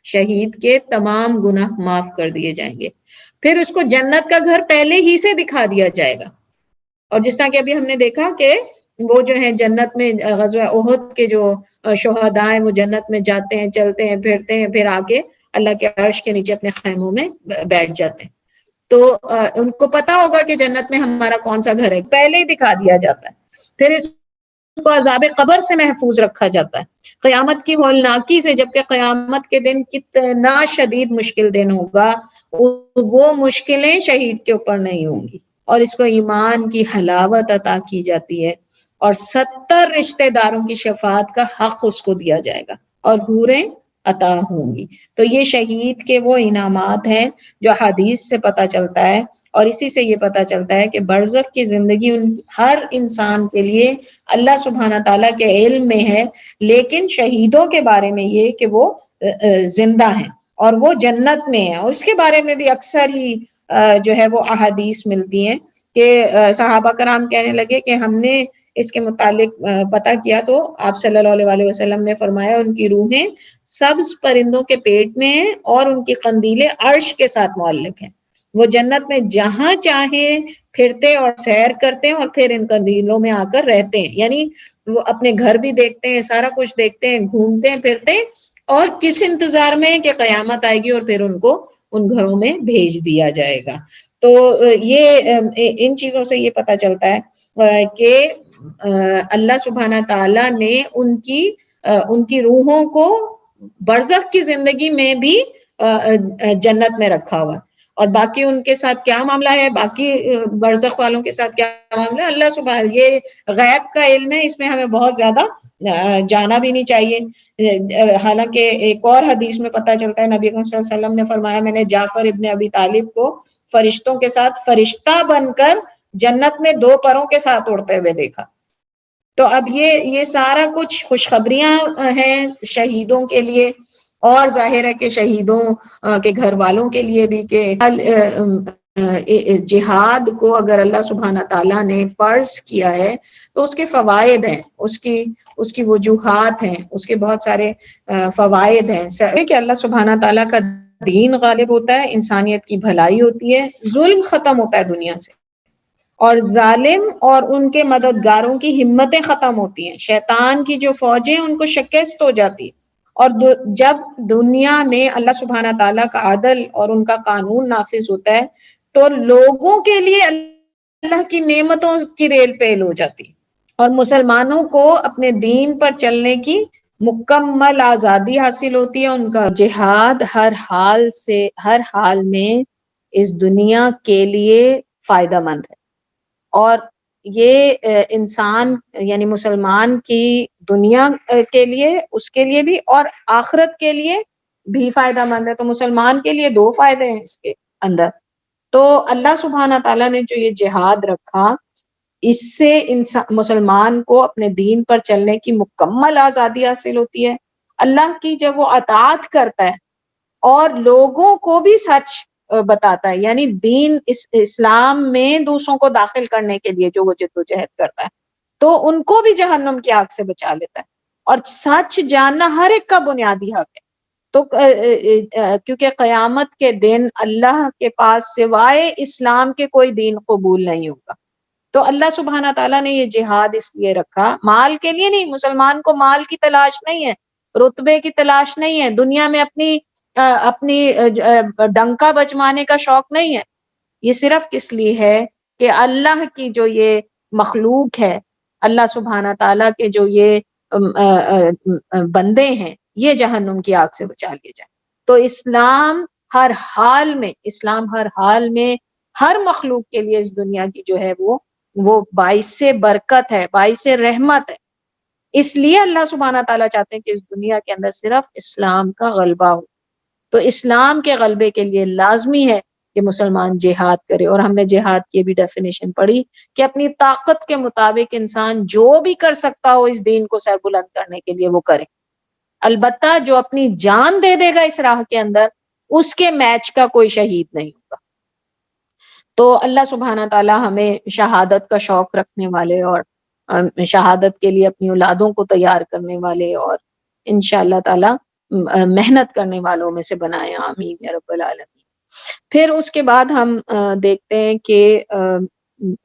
شہید کے تمام گناہ معاف کر دیے جائیں گے، پھر اس کو جنت کا گھر پہلے ہی سے دکھا دیا جائے گا، اور جس طرح کہ ابھی ہم نے دیکھا کہ وہ جو ہیں جنت میں غزوہ احد کے جو شہداء ہیں وہ جنت میں جاتے ہیں، چلتے ہیں، پھرتے ہیں، پھر آ کے اللہ کے عرش کے نیچے اپنے خیموں میں بیٹھ جاتے ہیں، تو ان کو پتا ہوگا کہ جنت میں ہمارا کون سا گھر ہے، پہلے ہی دکھا دیا جاتا ہے۔ پھر اس کو عذاب قبر سے محفوظ رکھا جاتا ہے، قیامت کی ہولناکی سے، جبکہ قیامت کے دن کتنا شدید مشکل دن ہوگا، وہ مشکلیں شہید کے اوپر نہیں ہوں گی، اور اس کو ایمان کی حلاوت عطا کی جاتی ہے، اور 70 رشتہ داروں کی شفاعت کا حق اس کو دیا جائے گا، اور حوریں عطا ہوں گی۔ تو یہ شہید کے وہ انعامات ہیں جو حدیث سے پتہ چلتا ہے، اور اسی سے یہ پتہ چلتا ہے کہ برزخ کی زندگی ہر انسان کے لیے اللہ سبحانہ تعالیٰ کے علم میں ہے، لیکن شہیدوں کے بارے میں یہ کہ وہ زندہ ہیں اور وہ جنت میں ہیں، اور اس کے بارے میں بھی اکثر ہی جو ہے وہ احادیث ملتی ہیں کہ صحابہ کرام کہنے لگے کہ ہم نے اس کے متعلق پتہ کیا تو آپ صلی اللہ علیہ وسلم نے فرمایا ان کی روحیں سبز پرندوں کے پیٹ میں ہیں اور ان کی قندیلیں عرش کے ساتھ معلق ہیں، وہ جنت میں جہاں چاہیں پھرتے اور سیر کرتے ہیں اور پھر ان قندیلوں میں آ کر رہتے ہیں، یعنی وہ اپنے گھر بھی دیکھتے ہیں، سارا کچھ دیکھتے ہیں، گھومتے ہیں پھرتے ہیں، اور کس انتظار میں کہ قیامت آئے گی اور پھر ان کو ان گھروں میں بھیج دیا جائے گا۔ تو یہ ان چیزوں سے یہ پتہ چلتا ہے کہ اللہ سبحانہ تعالیٰ نے ان کی روحوں کو برزخ کی زندگی میں بھی جنت میں رکھا ہوا، اور باقی ان کے ساتھ کیا معاملہ ہے، باقی برزخ والوں کے ساتھ کیا معاملہ ہے، اللہ سبحانہ یہ غیب کا علم ہے، اس میں ہمیں بہت زیادہ جانا بھی نہیں چاہیے۔ حالانکہ ایک اور حدیث میں پتہ چلتا ہے نبی صلی اللہ علیہ وسلم نے فرمایا میں نے جعفر ابن ابی طالب کو فرشتوں کے ساتھ فرشتہ بن کر جنت میں 2 پروں کے ساتھ اڑتے ہوئے دیکھا۔ تو اب یہ سارا کچھ خوشخبریاں ہیں شہیدوں کے لیے، اور ظاہر ہے کہ شہیدوں کے گھر والوں کے لیے بھی کہ جہاد کو اگر اللہ سبحانہ تعالیٰ نے فرض کیا ہے تو اس کے فوائد ہیں، اس کی وجوہات ہیں، اس کے بہت سارے فوائد ہیں کہ اللہ سبحانہ تعالیٰ کا دین غالب ہوتا ہے، انسانیت کی بھلائی ہوتی ہے، ظلم ختم ہوتا ہے دنیا سے، اور ظالم اور ان کے مددگاروں کی ہمتیں ختم ہوتی ہیں، شیطان کی جو فوجیں ان کو شکست ہو جاتی ہے، اور جب دنیا میں اللہ سبحانہ تعالیٰ کا عدل اور ان کا قانون نافذ ہوتا ہے تو لوگوں کے لیے اللہ کی نعمتوں کی ریل پیل ہو جاتی ہے، اور مسلمانوں کو اپنے دین پر چلنے کی مکمل آزادی حاصل ہوتی ہے۔ ان کا جہاد ہر حال میں اس دنیا کے لیے فائدہ مند ہے، اور یہ انسان یعنی مسلمان کی دنیا کے لیے، اس کے لیے بھی، اور آخرت کے لیے بھی فائدہ مند ہے۔ تو مسلمان کے لیے 2 فائدے ہیں اس کے اندر۔ تو اللہ سبحانہ تعالیٰ نے جو یہ جہاد رکھا اس سے انسان مسلمان کو اپنے دین پر چلنے کی مکمل آزادی حاصل ہوتی ہے. اللہ کی جب وہ اطاعت کرتا ہے اور لوگوں کو بھی سچ بتاتا ہے، یعنی دین اسلام میں دوسروں کو داخل کرنے کے لیے جو وہ جدوجہد کرتا ہے، تو ان کو بھی جہنم کی آگ سے بچا لیتا ہے. اور سچ جاننا ہر ایک کا بنیادی حق ہے. تو کیونکہ قیامت کے دن اللہ کے پاس سوائے اسلام کے کوئی دین قبول نہیں ہوگا. تو اللہ سبحانہ تعالیٰ نے یہ جہاد اس لیے رکھا، مال کے لیے نہیں. مسلمان کو مال کی تلاش نہیں ہے، رتبے کی تلاش نہیں ہے، دنیا میں اپنی ڈنکا بجوانے کا شوق نہیں ہے. یہ صرف کس لیے ہے کہ اللہ کی جو یہ مخلوق ہے، اللہ سبحانہ تعالیٰ کے جو یہ بندے ہیں، یہ جہنم کی آگ سے بچا لیے جائیں. تو اسلام ہر حال میں ہر مخلوق کے لیے اس دنیا کی جو ہے وہ باعث برکت ہے، باعث رحمت ہے. اس لیے اللہ سبحانہ تعالیٰ چاہتے ہیں کہ اس دنیا کے اندر صرف اسلام کا غلبہ ہو. تو اسلام کے غلبے کے لیے لازمی ہے کہ مسلمان جہاد کرے. اور ہم نے جہاد کی بھی ڈیفینیشن پڑھی کہ اپنی طاقت کے مطابق انسان جو بھی کر سکتا ہو اس دین کو سر بلند کرنے کے لیے وہ کرے. البتہ جو اپنی جان دے دے گا اس راہ کے اندر، اس کے میچ کا کوئی شہید نہیں ہوگا. تو اللہ سبحانہ تعالیٰ ہمیں شہادت کا شوق رکھنے والے اور شہادت کے لیے اپنی اولادوں کو تیار کرنے والے اور انشاءاللہ تعالیٰ محنت کرنے والوں میں سے بنائے. آمین یا رب العالمین. پھر اس کے بعد ہم دیکھتے ہیں کہ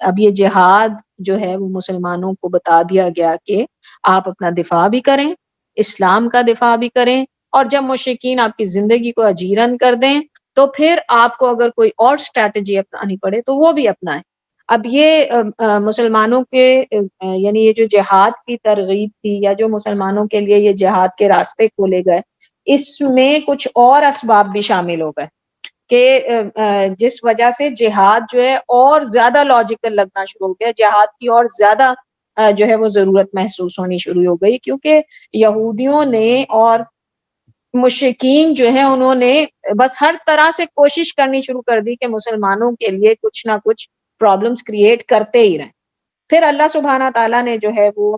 اب یہ جہاد جو ہے وہ مسلمانوں کو بتا دیا گیا کہ آپ اپنا دفاع بھی کریں، اسلام کا دفاع بھی کریں، اور جب مشرکین آپ کی زندگی کو اجیرن کر دیں تو پھر آپ کو اگر کوئی اور اسٹریٹجی اپنانی پڑے تو وہ بھی اپنائیں. اب یہ مسلمانوں کے یعنی یہ جو جہاد کی ترغیب تھی یا جو مسلمانوں کے لیے یہ جہاد کے راستے کھولے گئے، اس میں کچھ اور اسباب بھی شامل ہو گئے کہ جس وجہ سے جہاد جو ہے اور زیادہ لاجیکل لگنا شروع ہو گیا، جہاد کی اور زیادہ جو ہے وہ ضرورت محسوس ہونی شروع ہو گئی، کیونکہ یہودیوں نے اور مشرکین جو ہیں انہوں نے بس ہر طرح سے کوشش کرنی شروع کر دی کہ مسلمانوں کے لیے کچھ نہ کچھ پرابلمز کریٹ کرتے ہی رہیں. پھر اللہ سبحانہ تعالیٰ نے جو ہے وہ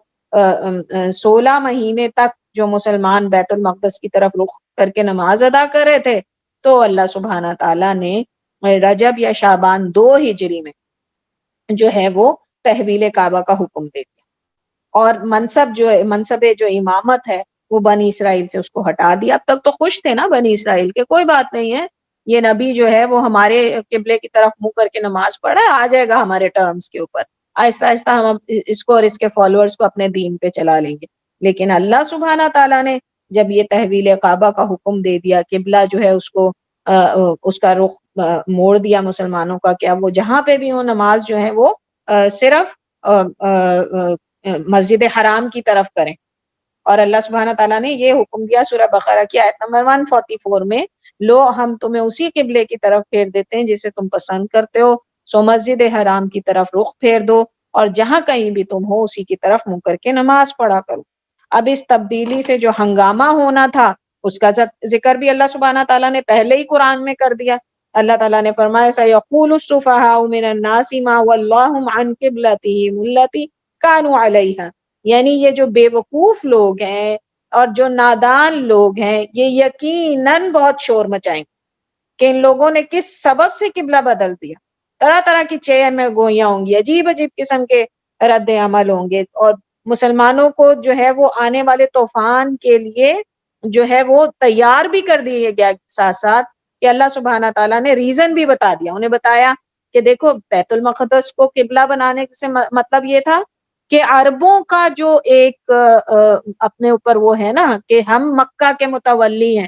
16 مہینے تک جو مسلمان بیت المقدس کی طرف رخ کر کے نماز ادا کر رہے تھے، تو اللہ سبحانہ تعالیٰ نے رجب یا شعبان 2 ہجری میں جو ہے وہ تحویل کعبہ کا حکم دے دیا، اور منصب جو امامت ہے وہ بنی اسرائیل سے اس کو ہٹا دیا. اب تک تو خوش تھے نا بنی اسرائیل کے، کوئی بات نہیں ہے، یہ نبی جو ہے وہ ہمارے قبلے کی طرف منہ کر کے نماز پڑھا ہے، آ جائے گا ہمارے ٹرمز کے اوپر، آہستہ آہستہ ہم اس کو اور اس کے فالوورز کو اپنے دین پہ چلا لیں گے. لیکن اللہ سبحانہ تعالیٰ نے جب یہ تحویل کعبہ کا حکم دے دیا، قبلہ جو ہے اس کا رخ موڑ دیا مسلمانوں کا کہ اب وہ جہاں پہ بھی ہو نماز جو ہے وہ صرف مسجد حرام کی طرف کریں. اور اللہ سبحانہ تعالیٰ نے یہ حکم دیا سورہ بقرہ کی آیت نمبر 144 میں، لو ہم تمہیں اسی قبلے کی طرف پھیر دیتے ہیں جسے تم پسند کرتے ہو، سو مسجد حرام کی طرف رخ پھیر دو اور جہاں کہیں بھی تم ہو اسی کی طرف منہ کر کے نماز پڑھا کرو. اب اس تبدیلی سے جو ہنگامہ ہونا تھا اس کا ذکر بھی اللہ سبحانہ تعالیٰ نے پہلے ہی قرآن میں کر دیا. اللہ تعالیٰ نے فرمایا سَيَقُولُ السُّفَهَاءُ مِنَ النَّاسِ مَا وَلَّاهُمْ عَنْ قِبْلَتِهِمُ الَّتِي كَانُوا عَلَيْهَا. یعنی یہ جو بے وقوف لوگ ہیں اور جو نادان لوگ ہیں یہ یقیناً بہت شور مچائیں کہ ان لوگوں نے کس سبب سے قبلہ بدل دیا. طرح طرح کی چہ میں گوئیاں ہوں گی، عجیب عجیب قسم کے رد عمل ہوں گے، اور مسلمانوں کو جو ہے وہ آنے والے طوفان کے لیے جو ہے وہ تیار بھی کر دیے گیا، ساتھ ساتھ کہ اللہ سبحانہ تعالیٰ نے ریزن بھی بتا دیا. انہیں بتایا کہ دیکھو بیت المقدس کو قبلہ بنانے سے مطلب یہ تھا کہ عربوں کا جو ایک اپنے اوپر وہ ہے نا کہ ہم مکہ کے متولی ہیں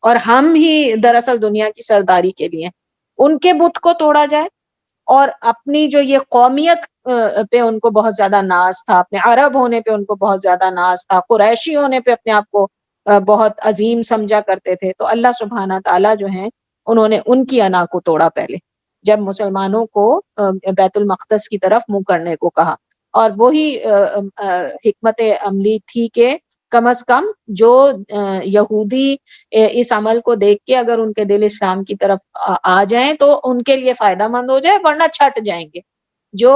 اور ہم ہی دراصل دنیا کی سرداری کے لیے، ان کے بت کو توڑا جائے. اور اپنی جو یہ قومیت پہ ان کو بہت زیادہ ناز تھا، اپنے عرب ہونے پہ ان کو بہت زیادہ ناز تھا، قریشی ہونے پہ اپنے آپ کو بہت عظیم سمجھا کرتے تھے. تو اللہ سبحانہ تعالیٰ جو ہیں انہوں نے ان کی انا کو توڑا پہلے جب مسلمانوں کو بیت المقدس کی طرف منہ کرنے کو کہا. اور وہی حکمت عملی تھی کہ کم از کم جو یہودی اس عمل کو دیکھ کے اگر ان کے دل اسلام کی طرف آ جائیں تو ان کے لیے فائدہ مند ہو جائے، ورنہ چھٹ جائیں گے. جو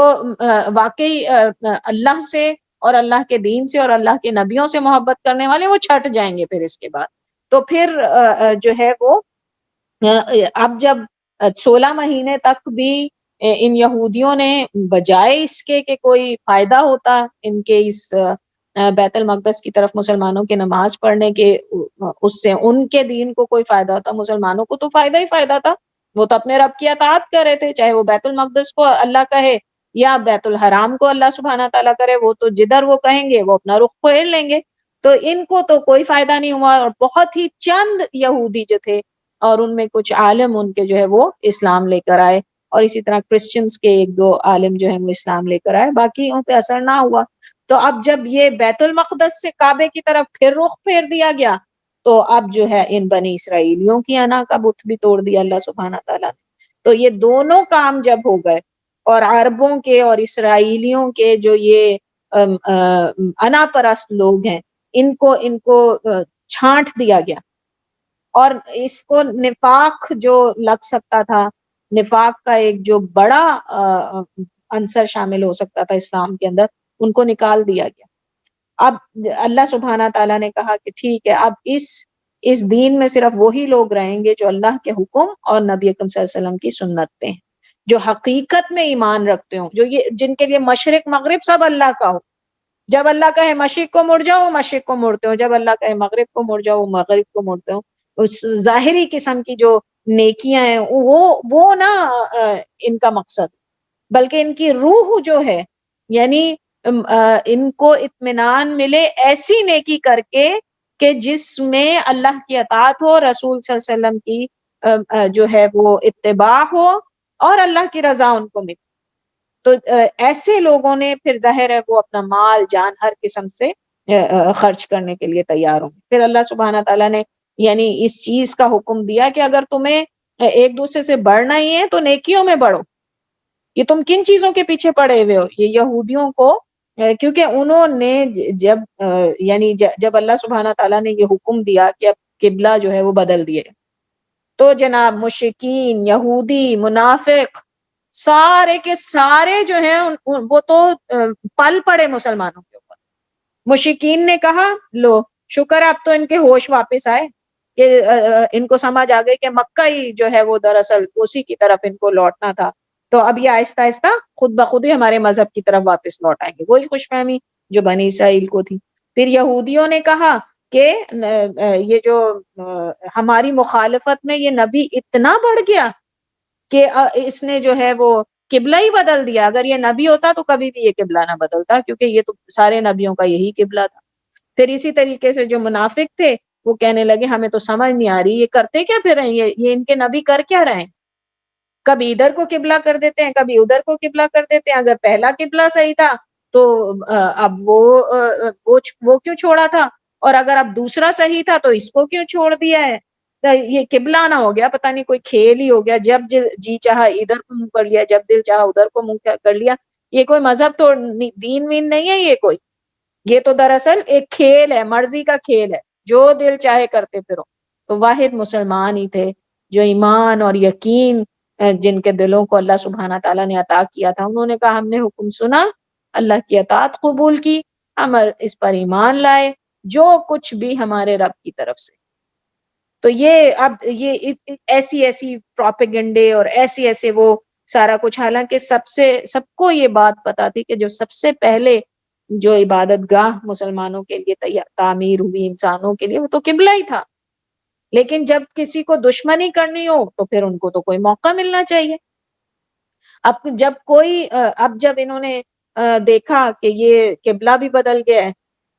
واقعی اللہ سے اور اللہ کے دین سے اور اللہ کے نبیوں سے محبت کرنے والے، وہ چھٹ جائیں گے پھر اس کے بعد. تو پھر جو ہے وہ اب جب 16 مہینے تک بھی ان یہودیوں نے بجائے اس کے کہ کوئی فائدہ ہوتا ان کے اس بیت المقدس کی طرف مسلمانوں کے نماز پڑھنے کے، اس سے ان کے دین کو کوئی فائدہ ہوتا، مسلمانوں کو تو فائدہ ہی فائدہ تھا. وہ تو اپنے رب کی اطاعت کر رہے تھے، چاہے وہ بیت المقدس کو اللہ کہے یا بیت الحرام کو اللہ سبحانہ تعالیٰ کرے، وہ تو جدھر وہ کہیں گے وہ اپنا رخ پھیر لیں گے. تو ان کو تو کوئی فائدہ نہیں ہوا، اور بہت ہی چند یہودی جو تھے اور ان میں کچھ عالم ان کے جو ہے وہ اسلام لے کر آئے، اور اسی طرح کرسچنز کے 1-2 عالم جو ہیں وہ اسلام لے کر آئے، باقی ان پہ اثر نہ ہوا. تو اب جب یہ بیت المقدس سے کعبے کی طرف پھر رخ پھیر دیا گیا، تو اب جو ہے ان بنی اسرائیلیوں کی انا کا بت بھی توڑ دیا اللہ سبحانہ تعالیٰ نے. تو یہ دونوں کام جب ہو گئے، اور عربوں کے اور اسرائیلیوں کے جو یہ انا پرست لوگ ہیں، ان کو چھانٹ دیا گیا، اور اس کو نفاق جو لگ سکتا تھا، نفاق کا ایک جو بڑا عنصر شامل ہو سکتا تھا اسلام کے اندر، ان کو نکال دیا گیا. اب اللہ سبحانہ تعالیٰ نے کہا کہ ٹھیک ہے، اب اس دین میں صرف وہی لوگ رہیں گے جو اللہ کے حکم اور نبی اکرم صلی اللہ علیہ وسلم کی سنت پہ ہیں، جو حقیقت میں ایمان رکھتے ہوں، جو یہ جن کے لیے مشرق مغرب سب اللہ کا ہو. جب اللہ کہے مشرق کو مڑ جاؤ، وہ مشرق کو مڑتے ہو، جب اللہ کہے مغرب کو مڑ جاؤ، وہ مغرب کو مڑتے ہو. اس ظاہری قسم کی جو نیکیاں ہیں وہ نہ ان کا مقصد، بلکہ ان کی روح جو ہے، یعنی ان کو اطمینان ملے ایسی نیکی کر کے کہ جس میں اللہ کی اطاعت ہو، رسول صلی اللہ علیہ وسلم کی جو ہے وہ اتباع ہو، اور اللہ کی رضا ان کو ملے. تو ایسے لوگوں نے پھر ظاہر ہے وہ اپنا مال جان ہر قسم سے خرچ کرنے کے لیے تیار ہوں. پھر اللہ سبحانہ تعالیٰ نے یعنی اس چیز کا حکم دیا کہ اگر تمہیں ایک دوسرے سے بڑھنا ہی ہے تو نیکیوں میں بڑھو. یہ تم کن چیزوں کے پیچھے پڑے ہوئے ہو؟ یہ یہودیوں کو، کیونکہ انہوں نے جب اللہ سبحانہ تعالیٰ نے یہ حکم دیا کہ اب قبلہ جو ہے وہ بدل دیے، تو جناب مشرکین، یہودی، منافق، سارے کے سارے جو ہیں وہ تو پل پڑے مسلمانوں کے اوپر. مشرکین نے کہا لو شکر اب تو ان کے ہوش واپس آئے، کہ ان کو سمجھ آ گئی کہ مکہ ہی جو ہے وہ دراصل اسی کی طرف ان کو لوٹنا تھا، تو اب یہ آہستہ آہستہ خود بخود ہی ہمارے مذہب کی طرف واپس لوٹ آئیں گے. وہی خوش فہمی جو بنی اسرائیل کو تھی. پھر یہودیوں نے کہا کہ یہ جو ہماری مخالفت میں یہ نبی اتنا بڑھ گیا کہ اس نے جو ہے وہ قبلہ ہی بدل دیا. اگر یہ نبی ہوتا تو کبھی بھی یہ قبلہ نہ بدلتا، کیونکہ یہ تو سارے نبیوں کا یہی قبلہ تھا. پھر اسی طریقے سے جو منافق تھے وہ کہنے لگے ہمیں تو سمجھ نہیں آ رہی یہ کرتے کیا پھر ہیں، یہ ان کے نبی کر کیا رہے ہیں؟ کبھی ادھر کو قبلہ کر دیتے ہیں، کبھی ادھر کو قبلہ کر دیتے ہیں. اگر پہلا قبلہ صحیح تھا تو اب وہ کیوں چھوڑا تھا، اور اگر اب دوسرا صحیح تھا تو اس کو کیوں چھوڑ دیا ہے؟ یہ قبلہ نہ ہو گیا، پتہ نہیں کوئی کھیل ہی ہو گیا، جب جی چاہا ادھر کو منہ کر لیا، جب دل چاہا ادھر کو منہ کر لیا. یہ کوئی مذہب تو دین وین نہیں ہے یہ تو دراصل ایک کھیل ہے، مرضی کا کھیل ہے، جو دل چاہے کرتے پھرو. تو واحد مسلمان ہی تھے جو ایمان اور یقین جن کے دلوں کو اللہ سبحانہ تعالیٰ نے عطا کیا تھا، انہوں نے کہا ہم نے حکم سنا، اللہ کی اطاعت قبول کی، ہم اس پر ایمان لائے، جو کچھ بھی ہمارے رب کی طرف سے. تو یہ ایسی پروپیگنڈے اور ایسے وہ سارا کچھ، حالانکہ سب کو یہ بات پتا تھی کہ جو سب سے پہلے جو عبادت گاہ مسلمانوں کے لیے تعمیر ہوئی انسانوں کے لیے، وہ تو قبلہ ہی تھا. لیکن جب کسی کو دشمنی کرنی ہو تو پھر ان کو تو کوئی موقع ملنا چاہیے. اب جب انہوں نے دیکھا کہ یہ قبلہ بھی بدل گیا ہے،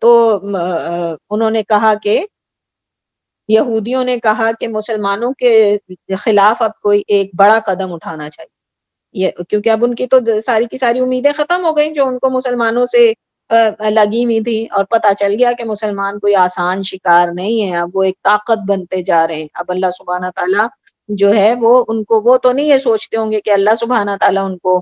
تو انہوں نے کہا کہ یہودیوں نے کہا کہ مسلمانوں کے خلاف اب کوئی ایک بڑا قدم اٹھانا چاہیے، کیونکہ اب ان کی تو ساری کی ساری امیدیں ختم ہو گئیں جو ان کو مسلمانوں سے لگی ہوئی تھی، اور پتہ چل گیا کہ مسلمان کوئی آسان شکار نہیں ہے، اب وہ ایک طاقت بنتے جا رہے ہیں. اب اللہ سبحانہ تعالیٰ جو ہے وہ تو نہیں یہ سوچتے ہوں گے کہ اللہ سبحانہ تعالیٰ ان کو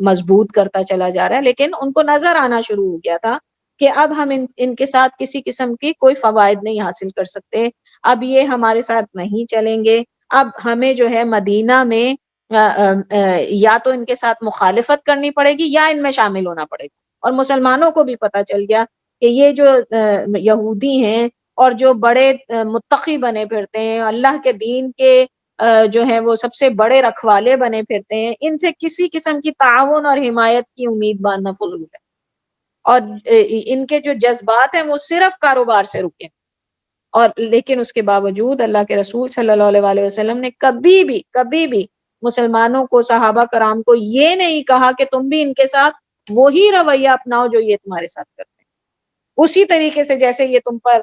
مضبوط کرتا چلا جا رہا ہے، لیکن ان کو نظر آنا شروع ہو گیا تھا کہ اب ہم ان کے ساتھ کسی قسم کی کوئی فوائد نہیں حاصل کر سکتے، اب یہ ہمارے ساتھ نہیں چلیں گے. اب ہمیں جو ہے مدینہ میں یا تو ان کے ساتھ مخالفت کرنی پڑے گی یا ان میں شامل ہونا پڑے گا. اور مسلمانوں کو بھی پتہ چل گیا کہ یہ جو یہودی ہیں اور جو بڑے متقی بنے پھرتے ہیں، اللہ کے دین کے جو ہے وہ سب سے بڑے رکھوالے بنے پھرتے ہیں، ان سے کسی قسم کی تعاون اور حمایت کی امید باندھنا فضول ہے. اور ان کے جو جذبات ہیں وہ صرف کاروبار سے رکے. اور لیکن اس کے باوجود اللہ کے رسول صلی اللہ علیہ وسلم نے کبھی بھی مسلمانوں کو، صحابہ کرام کو یہ نہیں کہا کہ تم بھی ان کے ساتھ وہی رویہ اپناؤ جو یہ تمہارے ساتھ کرتے ہیں، اسی طریقے سے جیسے یہ تم پر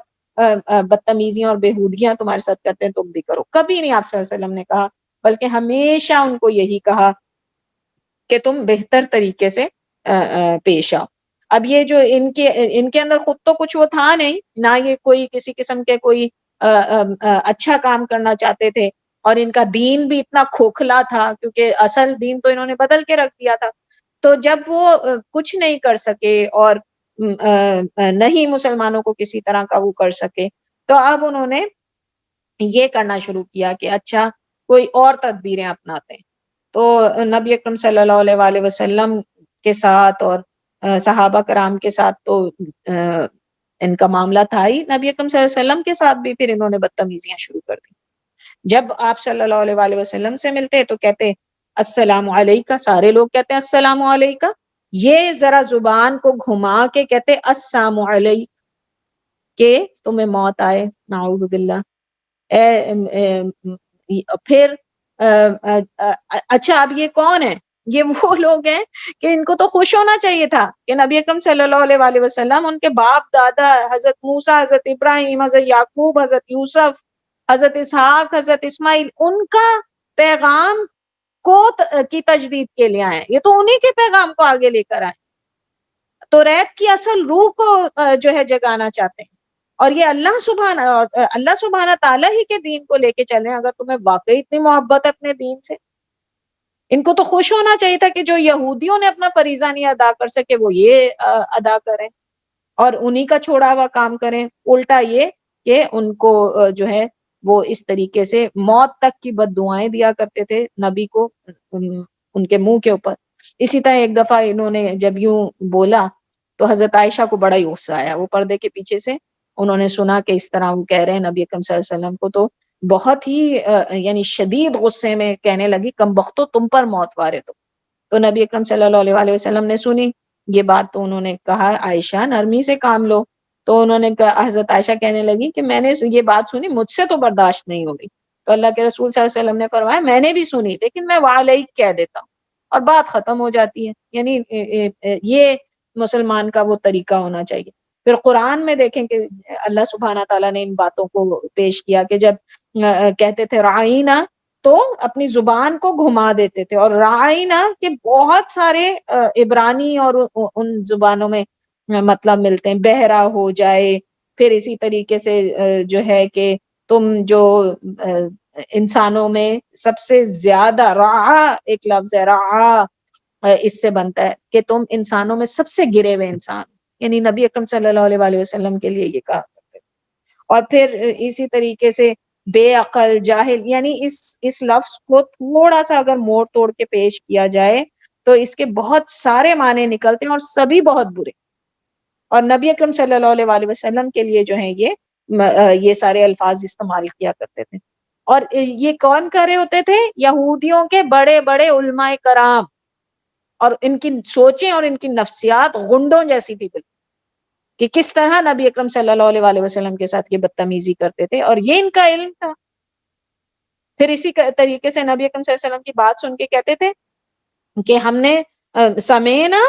بدتمیزیاں اور بےہودگیاں تمہارے ساتھ کرتے ہیں تم بھی کرو. کبھی نہیں آپ صلی اللہ علیہ وسلم نے کہا، بلکہ ہمیشہ ان کو یہی کہا کہ تم بہتر طریقے سے پیش آؤ. اب یہ جو ان کے اندر خود تو کچھ وہ تھا نہیں، نہ یہ کوئی کسی قسم کے کوئی اچھا کام کرنا چاہتے تھے، اور ان کا دین بھی اتنا کھوکھلا تھا کیونکہ اصل دین تو انہوں نے بدل کے رکھ دیا تھا. تو جب وہ کچھ نہیں کر سکے اور نہیں مسلمانوں کو کسی طرح کا وہ کر سکے، تو اب انہوں نے یہ کرنا شروع کیا کہ اچھا کوئی اور تدبیریں اپناتے ہیں. تو نبی اکرم صلی اللہ علیہ وآلہ وسلم کے ساتھ اور صحابہ کرام کے ساتھ تو ان کا معاملہ تھا ہی، نبی اکرم صلی اللہ علیہ وسلم کے ساتھ بھی پھر انہوں نے بدتمیزیاں شروع کر دی. جب آپ صلی اللہ علیہ وآلہ وسلم سے ملتے تو کہتے السلام علیکہ، سارے لوگ کہتے ہیں السلام علیکہ، یہ ذرا زبان کو گھما کے کہتے السلام علیک، کہ تمہیں موت آئے، نعوذ باللہ. پھر اچھا اب یہ کون ہے؟ یہ وہ لوگ ہیں کہ ان کو تو خوش ہونا چاہیے تھا کہ نبی اکرم صلی اللہ علیہ وآلہ وسلم، ان کے باپ دادا حضرت موسیٰ، حضرت ابراہیم، حضرت یعقوب، حضرت یوسف، حضرت اسحاق، حضرت اسماعیل، ان کا پیغام کی تجدید کے لیے آئے. یہ تو انہی کے پیغام کو آگے لے کر آئے، تو ریت کی اصل روح کو جو ہے جگانا چاہتے ہیں. اور یہ اللہ سبحانہ تعالیٰ ہی کے دین کو لے کے چلیں. اگر تمہیں واقعی اتنی محبت ہے اپنے دین سے، ان کو تو خوش ہونا چاہیے تھا کہ جو یہودیوں نے اپنا فریضہ نہیں ادا کر سکے وہ یہ ادا کریں اور انہی کا چھوڑا ہوا کام کریں. الٹا یہ کہ ان کو جو ہے وہ اس طریقے سے موت تک کی بد دعائیں دیا کرتے تھے نبی کو ان کے منہ کے اوپر. اسی طرح ایک دفعہ انہوں نے جب یوں بولا تو حضرت عائشہ کو بڑا ہی غصہ آیا. وہ پردے کے پیچھے سے انہوں نے سنا کہ اس طرح وہ کہہ رہے ہیں نبی اکرم صلی اللہ علیہ وسلم کو، تو بہت ہی یعنی شدید غصے میں کہنے لگی کم بختو، تم پر موت وار ہے. تو نبی اکرم صلی اللہ علیہ وآلہ وسلم نے سنی یہ بات، تو انہوں نے کہا عائشہ نرمی سے کام لو. تو انہوں نے کہا، حضرت عائشہ کہنے لگی کہ میں نے یہ بات سنی، مجھ سے تو برداشت نہیں ہوگی. تو اللہ کے رسول صلی اللہ علیہ وسلم نے فرمایا میں نے بھی سنی، لیکن میں وعلیک کہہ دیتا ہوں اور بات ختم ہو جاتی ہے. یعنی یہ مسلمان کا وہ طریقہ ہونا چاہیے. پھر قرآن میں دیکھیں کہ اللہ سبحانہ تعالیٰ نے ان باتوں کو پیش کیا کہ جب کہتے تھے رعینا تو اپنی زبان کو گھما دیتے تھے، اور رعینا کے بہت سارے عبرانی اور ان زبانوں میں مطلب ملتے ہیں، بہرا ہو جائے. پھر اسی طریقے سے جو ہے کہ تم جو انسانوں میں سب سے زیادہ، رعا ایک لفظ ہے، رعا اس سے بنتا ہے کہ تم انسانوں میں سب سے گرے ہوئے انسان، یعنی نبی اکرم صلی اللہ علیہ وآلہ وسلم کے لیے یہ کہا کرتے. اور پھر اسی طریقے سے بے عقل، جاہل، یعنی اس لفظ کو تھوڑا سا اگر موڑ توڑ کے پیش کیا جائے تو اس کے بہت سارے معنی نکلتے ہیں اور سبھی بہت برے. اور نبی اکرم صلی اللہ علیہ وآلہ وسلم کے لیے جو ہیں یہ سارے الفاظ استعمال کیا کرتے تھے. اور یہ کون کر رہے ہوتے تھے؟ یہودیوں کے بڑے بڑے علماء کرام، اور ان کی سوچیں اور ان کی نفسیات غنڈوں جیسی تھی بالکل، کہ کس طرح نبی اکرم صلی اللہ علیہ وآلہ وسلم کے ساتھ یہ بدتمیزی کرتے تھے، اور یہ ان کا علم تھا. پھر اسی طریقے سے نبی اکرم صلی اللہ علیہ وسلم کی بات سن کے کہتے تھے کہ ہم نے سمینا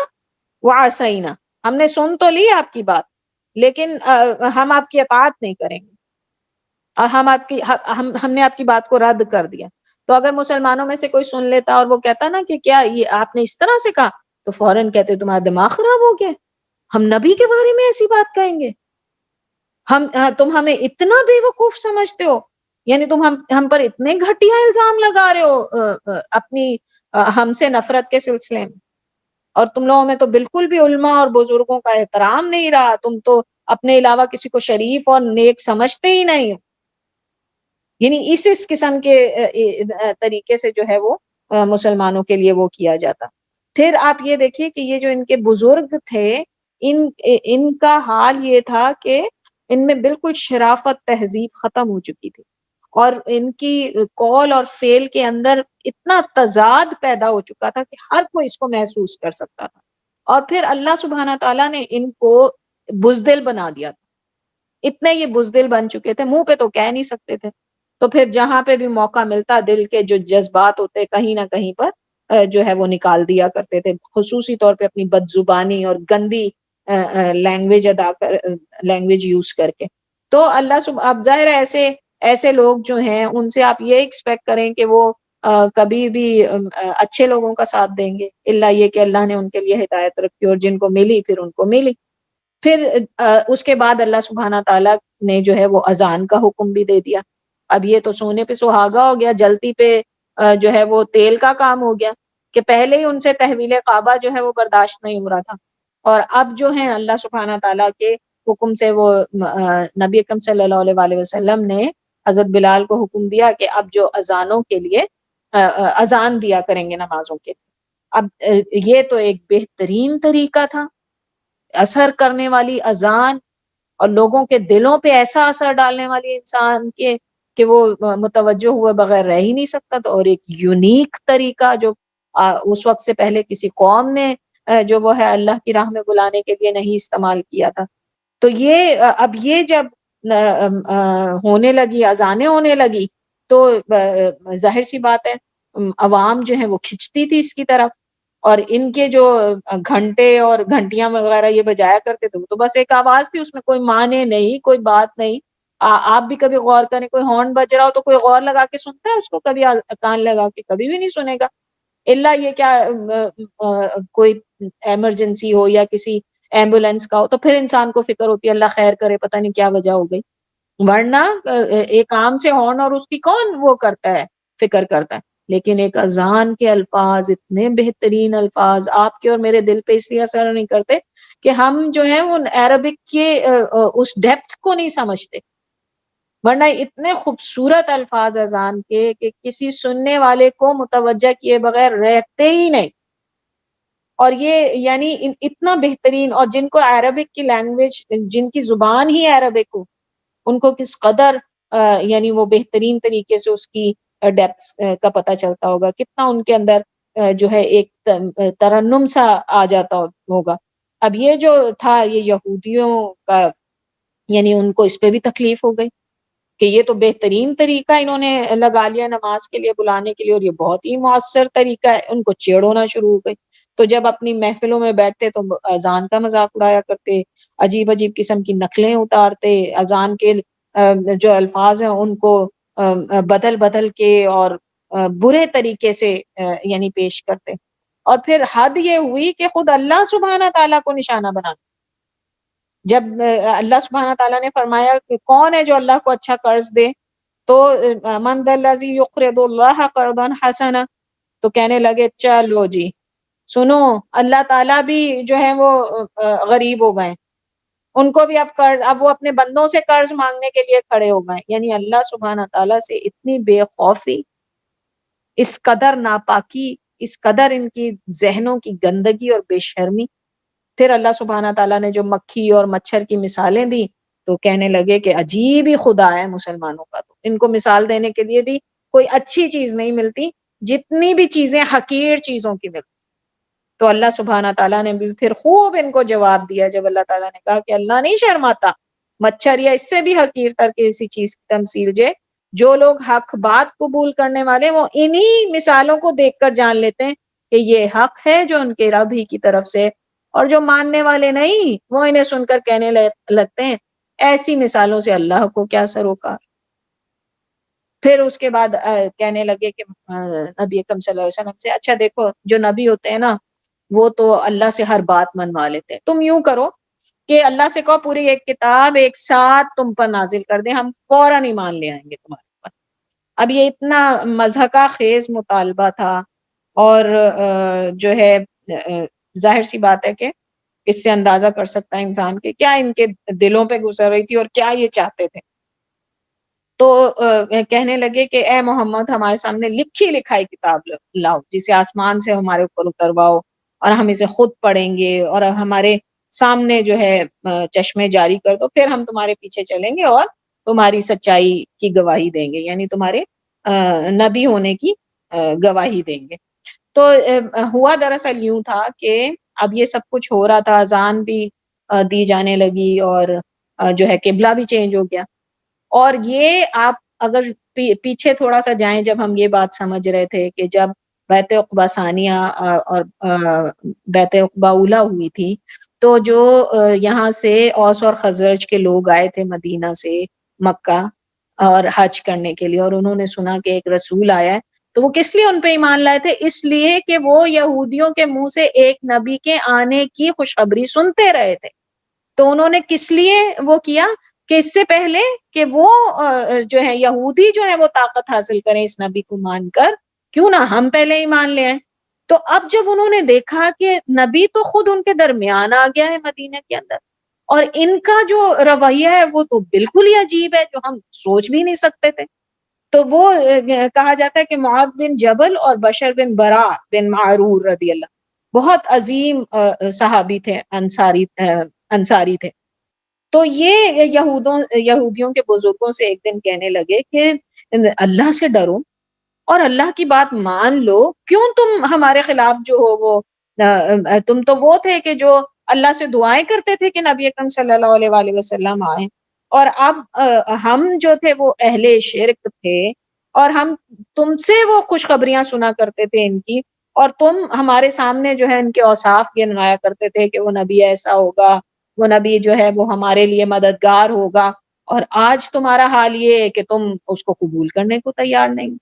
وعصینا، ہم نے سن تو لی آپ کی بات لیکن ہم آپ کی اطاعت نہیں کریں گے، اور ہم نے آپ کی بات کو رد کر دیا. تو اگر مسلمانوں میں سے کوئی سن لیتا اور وہ کہتا نا کہ کیا یہ آپ نے اس طرح سے کہا، تو فوراً کہتے تمہارا دماغ خراب ہو گیا، ہم نبی کے بارے میں ایسی بات کہیں گے، تم ہمیں اتنا بے وقوف سمجھتے ہو، یعنی تم ہم پر اتنے گھٹیا الزام لگا رہے ہو اپنی ہم سے نفرت کے سلسلے میں، اور تم لوگوں میں تو بالکل بھی علماء اور بزرگوں کا احترام نہیں رہا، تم تو اپنے علاوہ کسی کو شریف اور نیک سمجھتے ہی نہیں ہو. یعنی اس قسم کے طریقے سے جو ہے وہ مسلمانوں کے لیے وہ کیا جاتا. پھر آپ یہ دیکھیے کہ یہ جو ان کے بزرگ تھے ان کا حال یہ تھا کہ ان میں بالکل شرافت تہذیب ختم ہو چکی تھی، اور ان کی قول اور فعل کے اندر اتنا تضاد پیدا ہو چکا تھا کہ ہر کوئی اس کو محسوس کر سکتا تھا. اور پھر اللہ سبحانہ تعالیٰ نے ان کو بزدل بنا دیا تھا. اتنے یہ بزدل بن چکے تھے، منہ پہ تو کہہ نہیں سکتے تھے، تو پھر جہاں پہ بھی موقع ملتا دل کے جو جذبات ہوتے کہیں نہ کہیں پر جو ہے وہ نکال دیا کرتے تھے، خصوصی طور پہ اپنی بد زبانی اور گندی لینگویج یوز کر کے. تو اللہ اب ظاہر ہے ایسے لوگ جو ہیں ان سے آپ یہ ایکسپیکٹ کریں کہ وہ کبھی بھی اچھے لوگوں کا ساتھ دیں گے، اللہ یہ کہ اللہ نے ان کے لیے ہدایت رکھی اور جن کو ملی پھر ان کو ملی. پھر اس کے بعد اللہ سبحانہ تعالیٰ نے جو ہے وہ اذان کا حکم بھی دے دیا. اب یہ تو سونے پہ سہاگا ہو گیا، جلتی پہ جو ہے وہ تیل کا کام ہو گیا کہ پہلے ہی ان سے تحویل کعبہ جو ہے وہ برداشت نہیں ہو رہا تھا، اور اب جو ہے اللہ سبحانہ تعالیٰ کے حکم سے وہ نبی اکرم صلی اللہ علیہ وسلم نے حضرت بلال کو حکم دیا کہ اب جو اذانوں کے لیے اذان دیا کریں گے نمازوں کے. اب یہ تو ایک بہترین طریقہ تھا، اثر کرنے والی اذان، اور لوگوں کے دلوں پہ ایسا اثر ڈالنے والی انسان کے کہ وہ متوجہ ہوئے بغیر رہ ہی نہیں سکتا. تو اور ایک یونیک طریقہ جو اس وقت سے پہلے کسی قوم نے جو وہ ہے اللہ کی راہ میں بلانے کے لیے نہیں استعمال کیا تھا. تو یہ اب یہ جب ہونے لگی، اذانیں ہونے لگی، تو ظاہر سی بات ہے عوام جو ہے وہ کھنچتی تھی اس کی طرف، اور ان کے جو گھنٹے اور گھنٹیاں وغیرہ یہ بجایا کرتے تھے تو بس ایک آواز تھی، اس میں کوئی معنی نہیں، کوئی بات نہیں. آپ بھی کبھی غور کریں، کوئی ہارن بج رہا ہو تو کوئی غور لگا کے سنتا ہے اس کو؟ کبھی کان لگا کے کبھی بھی نہیں سنے گا، الا یہ کیا کوئی ایمرجنسی ہو یا کسی ایمبولینس کا ہو تو پھر انسان کو فکر ہوتی ہے اللہ خیر کرے پتہ نہیں کیا وجہ ہو گئی، ورنہ ایک عام سے ہارن اور اس کی کون وہ کرتا ہے، فکر کرتا ہے. لیکن ایک اذان کے الفاظ اتنے بہترین الفاظ آپ کے اور میرے دل پہ اس لیے اثر نہیں کرتے کہ ہم جو ہیں وہ عربک کے اس ڈیپتھ کو نہیں سمجھتے، ورنہ اتنے خوبصورت الفاظ اذان کے کہ کسی سننے والے کو متوجہ کیے بغیر رہتے ہی نہیں. اور یہ یعنی اتنا بہترین، اور جن کو عربک کی لینگویج، جن کی زبان ہی عربک ہو، ان کو کس قدر یعنی وہ بہترین طریقے سے اس کی ڈیپتھ کا پتہ چلتا ہوگا، کتنا ان کے اندر جو ہے ایک ترنم سا آ جاتا ہوگا. اب یہ جو تھا یہ یہودیوں کا، یعنی ان کو اس پہ بھی تکلیف ہو گئی کہ یہ تو بہترین طریقہ انہوں نے لگا لیا نماز کے لیے بلانے کے لیے، اور یہ بہت ہی مؤثر طریقہ ہے. ان کو چیڑ ہونا شروع ہو گئی. تو جب اپنی محفلوں میں بیٹھتے تو اذان کا مذاق اڑایا کرتے، عجیب عجیب قسم کی نقلیں اتارتے، اذان کے جو الفاظ ہیں ان کو بدل بدل کے اور برے طریقے سے یعنی پیش کرتے. اور پھر حد یہ ہوئی کہ خود اللہ سبحانہ تعالیٰ کو نشانہ بنا، جب اللہ سبحانہ تعالیٰ نے فرمایا کہ کون ہے جو اللہ کو اچھا قرض دے، تو من ذا الذی یقرض اللہ قرضا حسنا، تو کہنے لگے چلو جی سنو اللہ تعالیٰ بھی جو ہے وہ غریب ہو گئے، ان کو بھی اب وہ اپنے بندوں سے قرض مانگنے کے لیے کھڑے ہو گئے. یعنی اللہ سبحانہ تعالیٰ سے اتنی بے خوفی، اس قدر ناپاکی، اس قدر ان کی ذہنوں کی گندگی اور بے شرمی. پھر اللہ سبحانہ تعالیٰ نے جو مکھی اور مچھر کی مثالیں دی تو کہنے لگے کہ عجیب ہی خدا ہے مسلمانوں کا، تو ان کو مثال دینے کے لیے بھی کوئی اچھی چیز نہیں ملتی، جتنی بھی چیزیں حقیر چیزوں کی ملتی. تو اللہ سبحانہ تعالیٰ نے بھی پھر خوب ان کو جواب دیا جب اللہ تعالیٰ نے کہا کہ اللہ نہیں شرماتا مچھر یا اس سے بھی حقیر تر کے اسی چیز کی تمثیل جو لوگ حق بات قبول کرنے والے وہ انہی مثالوں کو دیکھ کر جان لیتے ہیں کہ یہ حق ہے جو ان کے رب ہی کی طرف سے، اور جو ماننے والے نہیں وہ انہیں سن کر کہنے لگتے ہیں ایسی مثالوں سے اللہ کو کیا سروکار. پھر اس کے بعد کہنے لگے کہ نبی اکرم صلی اللہ علیہ وسلم سے اچھا دیکھو جو نبی ہوتے ہیں نا وہ تو اللہ سے ہر بات منوا لیتے ہیں، تم یوں کرو کہ اللہ سے کہو پوری ایک کتاب ایک ساتھ تم پر نازل کر دیں، ہم فوراً ایمان لے آئیں گے تمہارے پر. اب یہ اتنا مضحکہ خیز مطالبہ تھا، اور جو ہے ظاہر سی بات ہے کہ اس سے اندازہ کر سکتا ہے انسان کہ کیا ان کے دلوں پہ گزر رہی تھی اور کیا یہ چاہتے تھے. تو کہنے لگے کہ اے محمد ہمارے سامنے لکھی لکھائی کتاب لاؤ جسے آسمان سے ہمارے اوپر اترواؤ اور ہم اسے خود پڑھیں گے اور ہمارے سامنے جو ہے چشمے جاری کر دو، پھر ہم تمہارے پیچھے چلیں گے اور تمہاری سچائی کی گواہی دیں گے، یعنی تمہارے نبی ہونے کی گواہی دیں گے۔ تو ہوا دراصل یوں تھا کہ اب یہ سب کچھ ہو رہا تھا، اذان بھی دی جانے لگی اور جو ہے قبلہ بھی چینج ہو گیا، اور یہ آپ اگر پیچھے تھوڑا سا جائیں، جب ہم یہ بات سمجھ رہے تھے کہ جب بیعت عقبہ ثانیہ اور بیعت عقبہ اولیٰ ہوئی تھی، تو جو یہاں سے اوس اور خزرج کے لوگ آئے تھے مدینہ سے مکہ اور حج کرنے کے لیے، اور انہوں نے سنا کہ ایک رسول آیا ہے، تو وہ کس لیے ان پہ ایمان لائے تھے؟ اس لیے کہ وہ یہودیوں کے منہ سے ایک نبی کے آنے کی خوشخبری سنتے رہے تھے۔ تو انہوں نے کس لیے وہ کیا کہ اس سے پہلے کہ وہ جو ہے یہودی جو ہے وہ طاقت حاصل کریں اس نبی کو مان کر، کیوں نہ ہم پہلے ایمان لے آئیں۔ تو اب جب انہوں نے دیکھا کہ نبی تو خود ان کے درمیان آ گیا ہے مدینہ کے اندر، اور ان کا جو رویہ ہے وہ تو بالکل ہی عجیب ہے، جو ہم سوچ بھی نہیں سکتے تھے، تو وہ کہا جاتا ہے کہ معاذ بن جبل اور بشر بن برا بن معرور رضی اللہ، بہت عظیم صحابی تھے، انصاری تھے۔ تو یہ یہودیوں کے بزرگوں سے ایک دن کہنے لگے کہ اللہ سے ڈرو اور اللہ کی بات مان لو، کیوں تم ہمارے خلاف جو ہو وہ تم تو وہ تھے کہ جو اللہ سے دعائیں کرتے تھے کہ نبی اکرم صلی اللہ علیہ وآلہ وسلم آئیں، اور اب ہم جو تھے وہ اہل شرک تھے اور ہم تم سے وہ خوشخبریاں سنا کرتے تھے ان کی، اور تم ہمارے سامنے جو ہے ان کے اوصاف گنوایا کرتے تھے کہ وہ نبی ایسا ہوگا، وہ نبی جو ہے وہ ہمارے لیے مددگار ہوگا، اور آج تمہارا حال یہ ہے کہ تم اس کو قبول کرنے کو تیار نہیں۔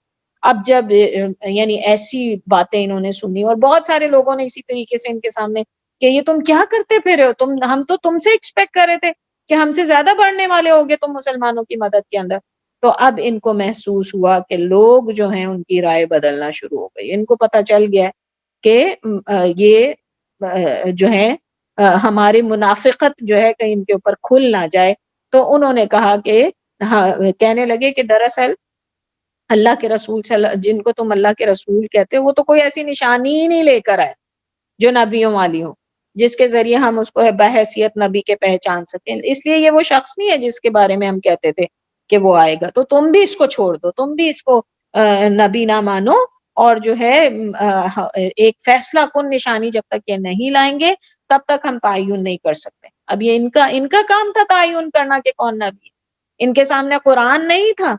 اب جب یعنی ایسی باتیں انہوں نے سنی، اور بہت سارے لوگوں نے اسی طریقے سے ان کے سامنے کہ یہ تم کیا کرتے پھر ہو، ہم تو تم سے ایکسپیکٹ کر رہے تھے کہ ہم سے زیادہ بڑھنے والے ہوگے تم مسلمانوں کی مدد کے اندر۔ تو اب ان کو محسوس ہوا کہ لوگ جو ہیں ان کی رائے بدلنا شروع ہو گئی، ان کو پتہ چل گیا کہ یہ جو ہے ہماری منافقت جو ہے کہیں ان کے اوپر کھل نہ جائے۔ تو انہوں نے کہا کہ کہنے لگے کہ دراصل اللہ کے رسول جن کو تم اللہ کے رسول کہتے ہو وہ تو کوئی ایسی نشانی ہی نہیں لے کر آئے جو نبیوں والی ہو، جس کے ذریعے ہم اس کو بحیثیت نبی کے پہچان سکیں، اس لیے یہ وہ شخص نہیں ہے جس کے بارے میں ہم کہتے تھے کہ وہ آئے گا۔ تو تم بھی اس کو چھوڑ دو، تم بھی اس کو نبی نہ مانو، اور جو ہے ایک فیصلہ کن نشانی جب تک یہ نہیں لائیں گے تب تک ہم تعین نہیں کر سکتے۔ اب یہ ان کا کام تھا تعین کرنا کہ کون نبی ہے۔ ان کے سامنے قرآن نہیں تھا،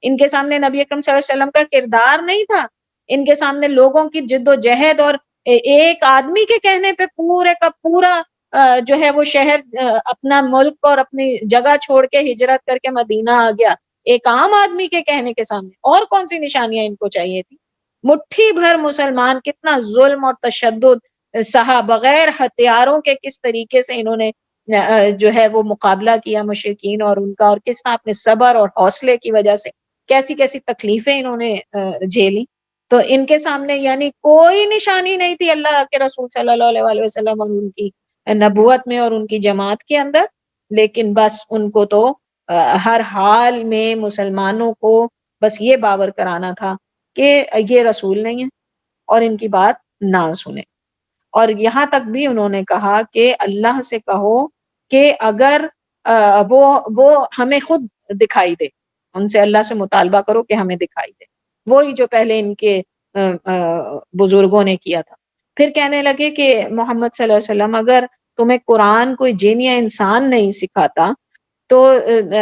ان کے سامنے نبی اکرم صلی اللہ علیہ وسلم کا کردار نہیں تھا، ان کے سامنے لوگوں کی جد و جہد اور ایک آدمی کے کہنے پہ پورے کا پورا جو ہے وہ شہر اپنا ملک اور اپنی جگہ چھوڑ کے ہجرت کر کے مدینہ آ گیا، ایک عام آدمی کے کہنے کے سامنے۔ اور کون سی نشانیاں ان کو چاہیے تھی؟ مٹھی بھر مسلمان کتنا ظلم اور تشدد سہا، بغیر ہتھیاروں کے کس طریقے سے انہوں نے جو ہے وہ مقابلہ کیا مشرکین اور ان کا، اور کس طرح اپنے صبر اور حوصلے کی وجہ سے کیسی کیسی تکلیفیں انہوں نے جھیلی۔ تو ان کے سامنے یعنی کوئی نشانی نہیں تھی اللہ کے رسول صلی اللہ علیہ وآلہ وسلم اور ان کی نبوت میں اور ان کی جماعت کے اندر، لیکن بس ان کو تو ہر حال میں مسلمانوں کو بس یہ باور کرانا تھا کہ یہ رسول نہیں ہے اور ان کی بات نہ سنیں۔ اور یہاں تک بھی انہوں نے کہا کہ اللہ سے کہو کہ اگر وہ ہمیں خود دکھائی دے، ان سے اللہ سے مطالبہ کرو کہ ہمیں دکھائی دے، وہی جو پہلے ان کے بزرگوں نے کیا تھا۔ پھر کہنے لگے کہ محمد صلی اللہ علیہ وسلم اگر تمہیں قرآن کوئی جن یا انسان نہیں سکھاتا تو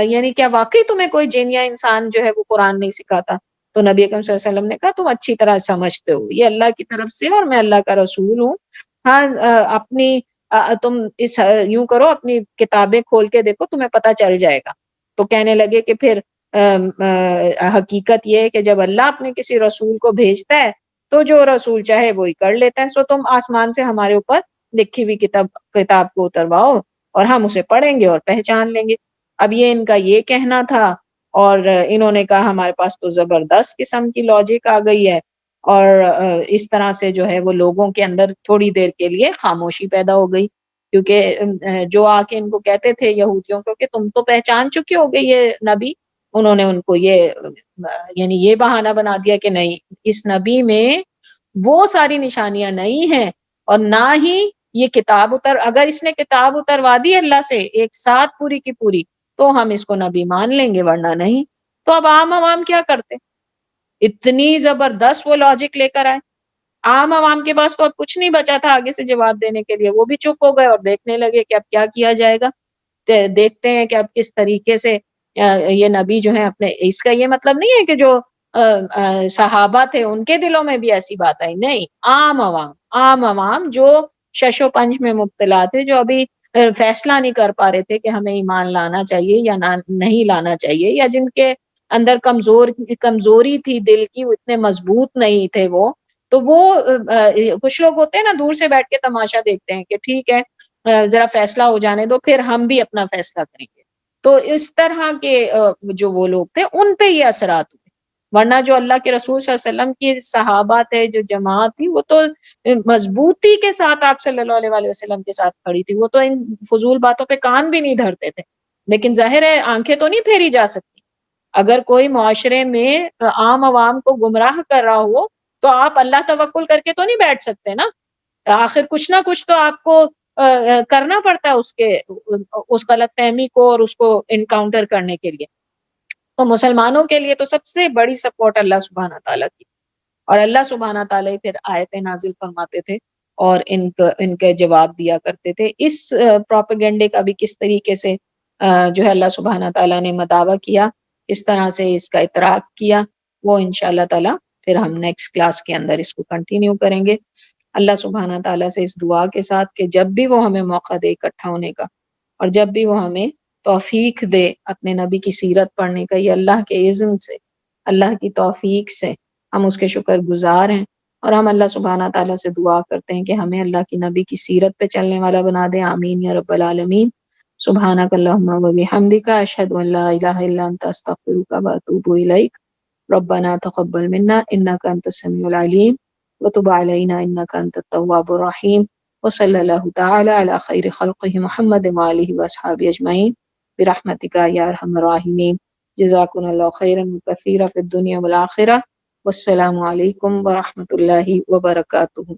یعنی کیا واقعی تمہیں کوئی جن یا انسان جو ہے وہ قرآن نہیں سکھاتا؟ تو نبی اکرم صلی اللہ علیہ وسلم نے کہا تم اچھی طرح سمجھتے ہو یہ اللہ کی طرف سے اور میں اللہ کا رسول ہوں۔ ہاں اپنی تم اس یوں کرو اپنی کتابیں کھول کے دیکھو تمہیں پتہ چل جائے گا۔ تو کہنے لگے کہ پھر حقیقت یہ ہے کہ جب اللہ اپنے کسی رسول کو بھیجتا ہے تو جو رسول چاہے وہی کر لیتا ہے، سو تم آسمان سے ہمارے اوپر لکھی ہوئی کتاب کو اترواؤ اور ہم اسے پڑھیں گے اور پہچان لیں گے۔ اب یہ ان کا یہ کہنا تھا، اور انہوں نے کہا ہمارے پاس تو زبردست قسم کی لاجک آ گئی ہے، اور اس طرح سے جو ہے وہ لوگوں کے اندر تھوڑی دیر کے لیے خاموشی پیدا ہو گئی، کیونکہ جو آ کے ان کو کہتے تھے یہودیوں کو کہ تم تو پہچان چکے ہو گے یہ نبی، انہوں نے ان کو یہ یعنی یہ بہانہ بنا دیا کہ نہیں، اس نبی میں وہ ساری نشانیاں نہیں ہیں، اور نہ ہی یہ کتاب اگر اس نے کتاب اتروا دی اللہ سے ایک ساتھ پوری کی پوری تو ہم اس کو نبی مان لیں گے، ورنہ نہیں۔ تو اب عام عوام کیا کرتے؟ اتنی زبردست وہ لاجک لے کر آئے، عام عوام کے پاس تو اب کچھ نہیں بچا تھا آگے سے جواب دینے کے لیے، وہ بھی چپ ہو گئے اور دیکھنے لگے کہ اب کیا کیا جائے گا۔ دیکھتے ہیں کہ اب کس طریقے سے یہ نبی جو ہے اپنے، اس کا یہ مطلب نہیں ہے کہ جو صحابہ تھے ان کے دلوں میں بھی ایسی بات آئی، نہیں، عام عوام جو شش و پنج میں مبتلا تھے، جو ابھی فیصلہ نہیں کر پا رہے تھے کہ ہمیں ایمان لانا چاہیے یا نہیں لانا چاہیے، یا جن کے اندر کمزوری تھی دل کی، وہ اتنے مضبوط نہیں تھے وہ، تو وہ کچھ لوگ ہوتے ہیں نا دور سے بیٹھ کے تماشا دیکھتے ہیں کہ ٹھیک ہے ذرا فیصلہ ہو جانے دو پھر ہم بھی اپنا فیصلہ کریں گے، تو اس طرح کے جو وہ لوگ تھے ان پہ یہ اثرات ہوئے، ورنہ جو اللہ کے رسول صلی اللہ علیہ وسلم کی صحابہ تھے، جو جماعت تھی، وہ تو مضبوطی کے ساتھ آپ صلی اللہ علیہ وسلم کے ساتھ کھڑی تھی، وہ تو ان فضول باتوں پہ کان بھی نہیں دھرتے تھے، لیکن ظاہر ہے آنکھیں تو نہیں پھیری جا سکتی۔ اگر کوئی معاشرے میں عام عوام کو گمراہ کر رہا ہو تو آپ اللہ توکل کر کے تو نہیں بیٹھ سکتے نا، آخر کچھ نہ کچھ تو آپ کو کرنا پڑتا ہے اس غلط فہمی کو اور اس کو انکاؤنٹر کرنے کے لیے۔ تو مسلمانوں کے لیے تو سب سے بڑی سپورٹ اللہ سبحانہ تعالیٰ کی، اور اللہ سبحانہ تعالیٰ پھر آیتیں نازل فرماتے تھے اور ان کے جواب دیا کرتے تھے۔ اس پروپیگنڈے کا بھی کس طریقے سے جو ہے اللہ سبحانہ تعالیٰ نے مداوع کیا، اس طرح سے اس کا اطراق کیا، وہ انشاءاللہ تعالیٰ پھر ہم نیکسٹ کلاس کے اندر اس کو کنٹینیو کریں گے۔ اللہ سبحانہ تعالیٰ سے اس دعا کے ساتھ کہ جب بھی وہ ہمیں موقع دے اکٹھا ہونے کا، اور جب بھی وہ ہمیں توفیق دے اپنے نبی کی سیرت پڑھنے کا، یہ اللہ کے اذن سے، اللہ کی توفیق سے ہم اس کے شکر گزار ہیں، اور ہم اللہ سبحانہ تعالیٰ سے دعا کرتے ہیں کہ ہمیں اللہ کی نبی کی سیرت پہ چلنے والا بنا دے، آمین یا رب العالمین۔ سبحانک اللہم و بحمدک، اشہد ان لا الہ الا انت، استغفرک و اتوب الیک۔ ربنا تقبل منا انک انت السمیع العلیم وتب علینا انک انت التواب الرحیم، وصلی اللہ تعالی علی خیر خلقہ محمد وآلہ واصحابہ اجمعین برحمتک یا ارحم الراحمین۔ جزاکم اللہ خیرا کثیرا فی الدنیا والآخرہ، والسلام علیکم ورحمۃ اللہ وبرکاتہ۔